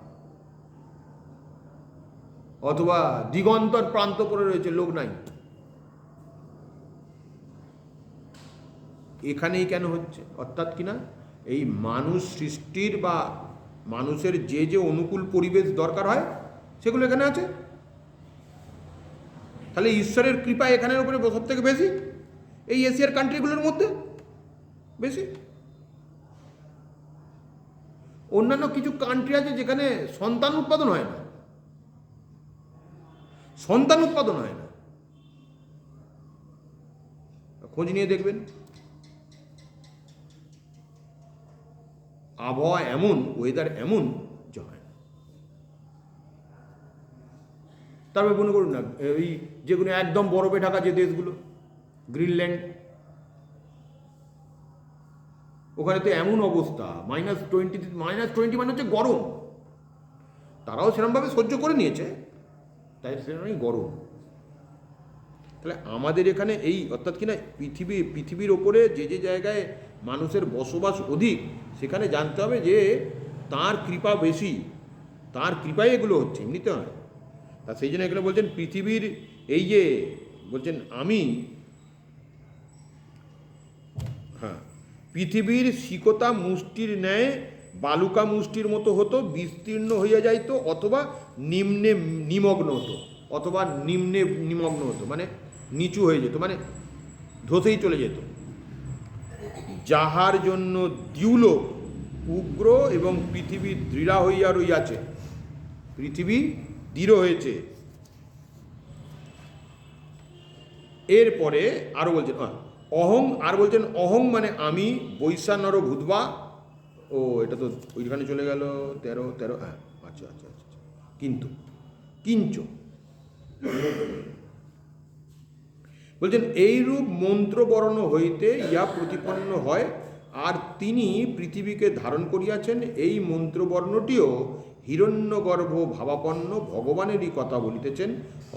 অথবা দিগন্তর প্রান্ত পড়ে রয়েছে, লোক নাই। এখানেই কেন হচ্ছে? অর্থাৎ কিনা এই মানুষ সৃষ্টির বা মানুষের যে যে অনুকূল পরিবেশ দরকার হয় সেগুলো এখানে আছে। তাহলে ঈশ্বরের কৃপা এখানের উপরে সব থেকে বেশি, এই এশিয়ার কান্ট্রিগুলোর মধ্যে বেশি। অন্যান্য কিছু কান্ট্রি আছে যেখানে সন্তান উৎপাদন হয় না, সন্তান উৎপাদন হয় না। খোঁজ নিয়ে দেখবেন, আবহাওয়া এমন, ওয়েদার এমন যে হয় না। তারপরে মনে করুন না, এই যেগুলো একদম বরফে ঢাকা যে দেশগুলো, গ্রিনল্যান্ড, ওখানে তো এমন অবস্থা, -20 মানে হচ্ছে গরম। তারাও সেরকমভাবে সহ্য করে নিয়েছে, তাই সেরকমই গরম। তাহলে আমাদের এখানে এই অর্থাৎ কিনা পৃথিবীর ওপরে যে যে জায়গায় মানুষের বসবাস অধিক, সেখানে জানতে হবে যে তার কৃপা বেশি, তার কৃপায় এগুলো হচ্ছে, এমনিতে হয়। তা সেই জন্য এখানে বলছেন পৃথিবীর এই যে বলছেন আমি, হ্যাঁ, পৃথিবীর শিকতা মুষ্টির ন্যায় বালুকা মুষ্টির মতো হতো, বিস্তীর্ণ হইয়া যাইতো অথবা নিম্নে নিমগ্ন হতো, অথবা নিম্নে নিমগ্ন হতো মানে নিচু হয়ে যেত, মানে ধসেই চলে যেত। যাহার জন্য দিউলোক উগ্র এবং পৃথিবী দৃঢ়া হইয়া রইয়াছে, পৃথিবী দৃঢ় হয়েছে। এরপরে আরো বলছেন অহং, আর বলছেন অহং মানে আমি, বৈশানর ভূতবা, ও এটা তো ওইখানে চলে গেল 13, হ্যাঁ, আচ্ছা আচ্ছা আচ্ছা। কিন্তু কিঞ্চ বলছেন এইরূপ মন্ত্রবর্ণ হইতে ইহা প্রতিপন্ন হয়, আর তিনি পৃথিবীকে ধারণ করিয়াছেন। এই মন্ত্রবর্ণটিও হিরণ্যগর্ভ ভাবাপন্ন ভগবানেরই কথা বলিতেছেন,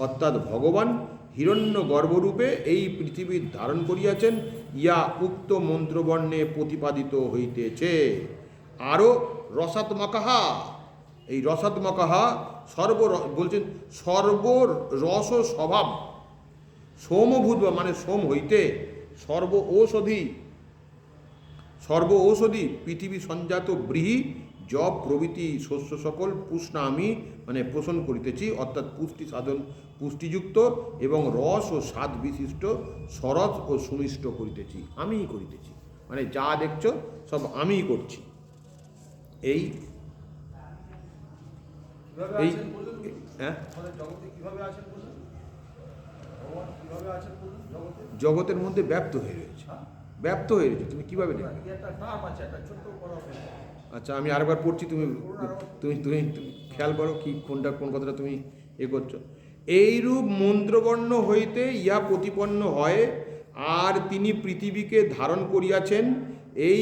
অর্থাৎ ভগবান হিরণ্যগর্ভরূপে এই পৃথিবীর ধারণ করিয়াছেন, ইয়া উক্ত মন্ত্রবর্ণে প্রতিপাদিত হইতেছে। আরও রসাত্মকাহা, এই রসাত্মকাহা বলছেন সর্বরস স্বভাব, সোমভূত মানে সোম হইতে, সর্ব ঔষধি পৃথিবী সঞ্জাত ব্রীহি জব প্রভৃতি শস্য সকল পুষ্ণা আমি মানে পোষণ করিতেছি, অর্থাৎ পুষ্টি সাধন, পুষ্টিযুক্ত এবং রস ও স্বাদ বিশিষ্ট সরস ও সুমিষ্ট করিতেছি, আমিই করিতেছি। মানে যা দেখছ সব আমিই করছি। এই হ্যাঁ, জগতের মধ্যে ব্যাপ্ত হয়ে রয়েছে, ব্যাপ্ত হয়ে রয়েছে। তুমি কিভাবে দেখো? আচ্ছা, আমি আরেকবার পড়ছি, তুমি তুমি তুমি খেয়াল করো কি কোনটা কোন কথাটা তুমি করছো। এইরূপ মন্ত্রবর্ণ হইতে ইহা প্রতিপন্ন হয়, আর তিনি পৃথিবীকে ধারণ করিয়াছেন। এই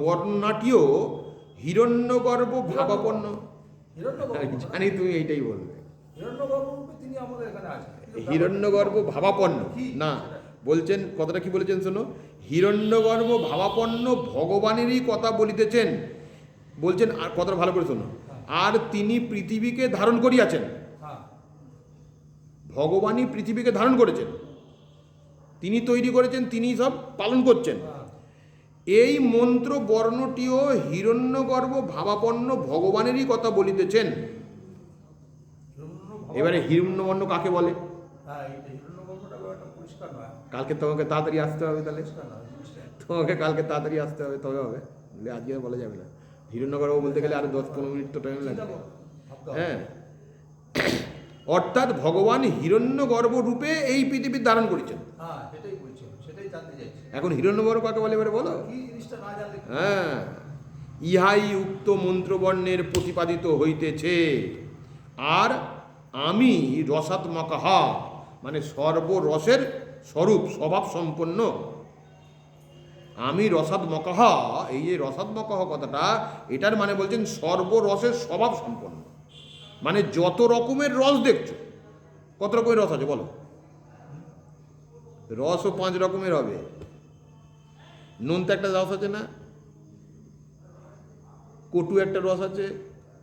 বর্ণনাটিও হিরণ্যগর্ভ ভাবাপন্ন, জানি তুমি এইটাই বলবে, হিরণ্যগর্ভ ভাবাপন্ন না, বলছেন কথাটা কি বলেছেন শোনো, হিরণ্যগর্ভ ভাবাপন্ন ভগবানেরই কথা বলিতেছেন। বলছেন আর কথাটা ভালো করে শোনো, আর তিনি পৃথিবীকে ধারণ করিয়াছেন, ভগবানই পৃথিবীকে ধারণ করেছেন, তিনি তৈরি করেছেন, তিনি সব পালন করছেন। এই মন্ত্র বর্ণটিও হিরণ্যগর্ভ ভাবাপন্ন ভগবানেরই কথা বলিতেছেন। এবারে হিরণ্যবর্ণ কাকে বলে? কালকে তোমাকে তাড়াতাড়ি আসতে হবে, তাহলে তোমাকে কালকে তাড়াতাড়ি আসতে হবে, তবে হবে, বলে আজকে আর বলা যাবে না। হিরণ্যগর্ভ বলতে গেলে আরো 10-15 মিনিট তো টাইম লাগবে। হ্যাঁ, অর্থাৎ ভগবান হিরণ্যগর্ভ রূপে এই পৃথিবী ধারণ করেছেন। হ্যাঁ, সেটাই বলছি, সেটাই জানতে চাইছি। এখন হিরণ্যগর্ভ কাকে বলে এবারে বলো? কি জিনিসটা না জানলে কি? হ্যাঁ, ইহাই উক্ত মন্ত্রবর্ণের প্রতিপাদিত হইতেছে। আর আমি রসাত্মকহা, মানে সর্বরসের স্বরূপ, স্বভাব সম্পন্ন। আমি রসাত্মকহা, এই যে রসাত্মকহ কথাটা, এটার মানে বলছেন সর্বরসের স্বভাব সম্পন্ন। মানে যত রকমের রস দেখছো, কত রকমের রস আছে বলো? রসও 5 রকমের হবে। নোনতা একটা রস আছে না, কটু একটা রস আছে,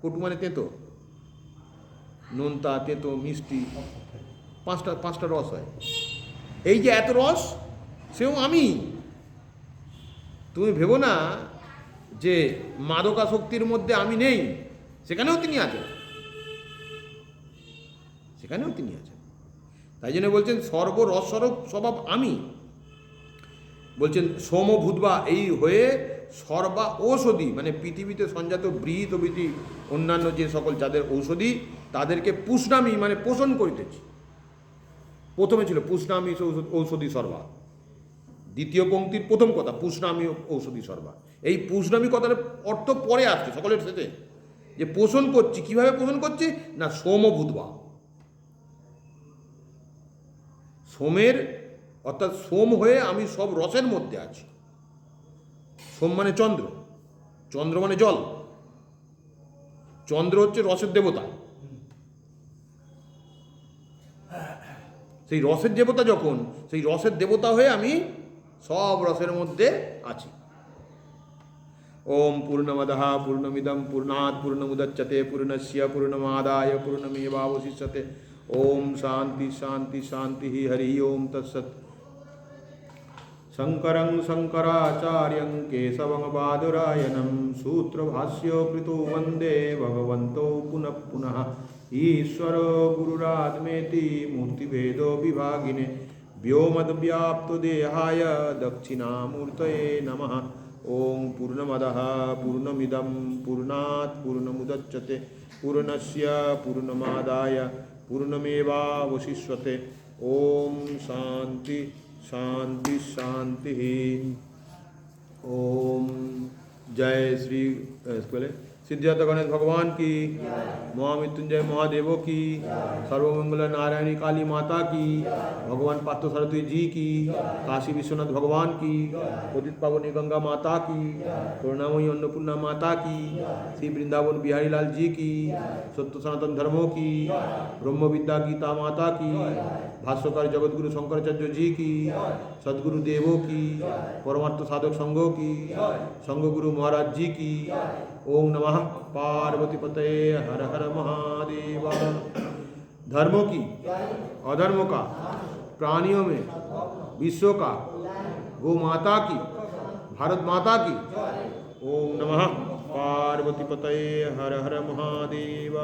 কটু মানে তেঁতো, নোনতা, তেঁতো, মিষ্টি, 5টা রস হয়। এই যে এত রস, সেও আমি। তুমি ভেবো না যে মাদকাসক্তির মধ্যে আমি নেই, সেখানেও তিনি আছেন, সেখানেও তিনি আছেন। তাই জন্য বলছেন সর্বরসস্বরূপ স্বভাব আমি। বলছেন সোমভূতবা, এই হয়ে সর্বা ঔষধি, মানে পৃথিবীতে সঞ্জাত বৃহৎ বৃতি অন্যান্য যে সকল যাদের ঔষধি, তাদেরকে পুষ্ণামি মানে পোষণ করিতেছি। প্রথমে ছিল পুষ্ণামি ঔষধি সর্বা, দ্বিতীয় পংক্তির প্রথম কথা পুষ্ণামি ঔষধি সর্বা। এই পুষ্ণামি কথার অর্থ পরে আসছে সকলের সাথে, যে পোষণ করছি। কিভাবে পোষণ করছি না, সোমভূতবা, সোমের, অর্থাৎ সোম হয়ে আমি সব রসের মধ্যে আছি। সোম মানে চন্দ্র, চন্দ্র মানে জল, চন্দ্র হচ্ছে রসের দেবতা। সেই রসের দেবতা যখন, সেই রসের দেবতা হয়ে আমি সব রসের মধ্যে আছি। ওম পূর্ণমদঃ পূর্ণমিদং পূর্ণাৎ পূর্ণমুদচ্যতে পূর্ণস্য পূর্ণমাদায় পূর্ণমেবাবশিষ্যতে। ওম শান্তি শান্তি শান্তি। হরি ওম তৎসৎ। শঙ্করং শঙ্করাচার্যং কেশবং বাদরায়ণং সূত্রভাষ্য কৃতো वन्दे भगवन्तौ पुनः पुनः। ईश्वरो गुरुरात्मेति मूर्तिभेदो विभागिने व्योमद्व्याप्तदेहाय दक्षिणामूर्तये नमः। ओम पूर्णमदः पूर्णमिदं पूर्णात् पूर्णमुदच्यते पूर्णस्य पूर्णमादाय पूर्णमेवावशिष्यते। ओम शांति शांति शांति। ओम जय श्री सिद्धार्थ गणेश भगवान की, महामृत्युंजय महादेवों की, सर्वमंगल नारायणी काली माता की, भगवान पार्थ सारथी जी की, काशी विश्वनाथ भगवान की, उदित पावनी गंगा माता की, करुणामयी अन्नपूर्णा माता की, श्री वृंदावन बिहारी लाल जी की, सत्य सनातन धर्मों की, ब्रह्म विद्या गीता माता की, भाष्यकार जगतगुरु शंकराचार्य जी की, सदगुरु देवों की, परमार्थ साधक संघों की, संघ गुरु महाराज जी की। ओम नमः पार्वती पतये हर हर महादेव। धर्मों की, अधर्मों का, प्राणियों में, विश्व का, गो माता की, भारत माता की। ओम नमः पार्वती पतये हर हर महादेव।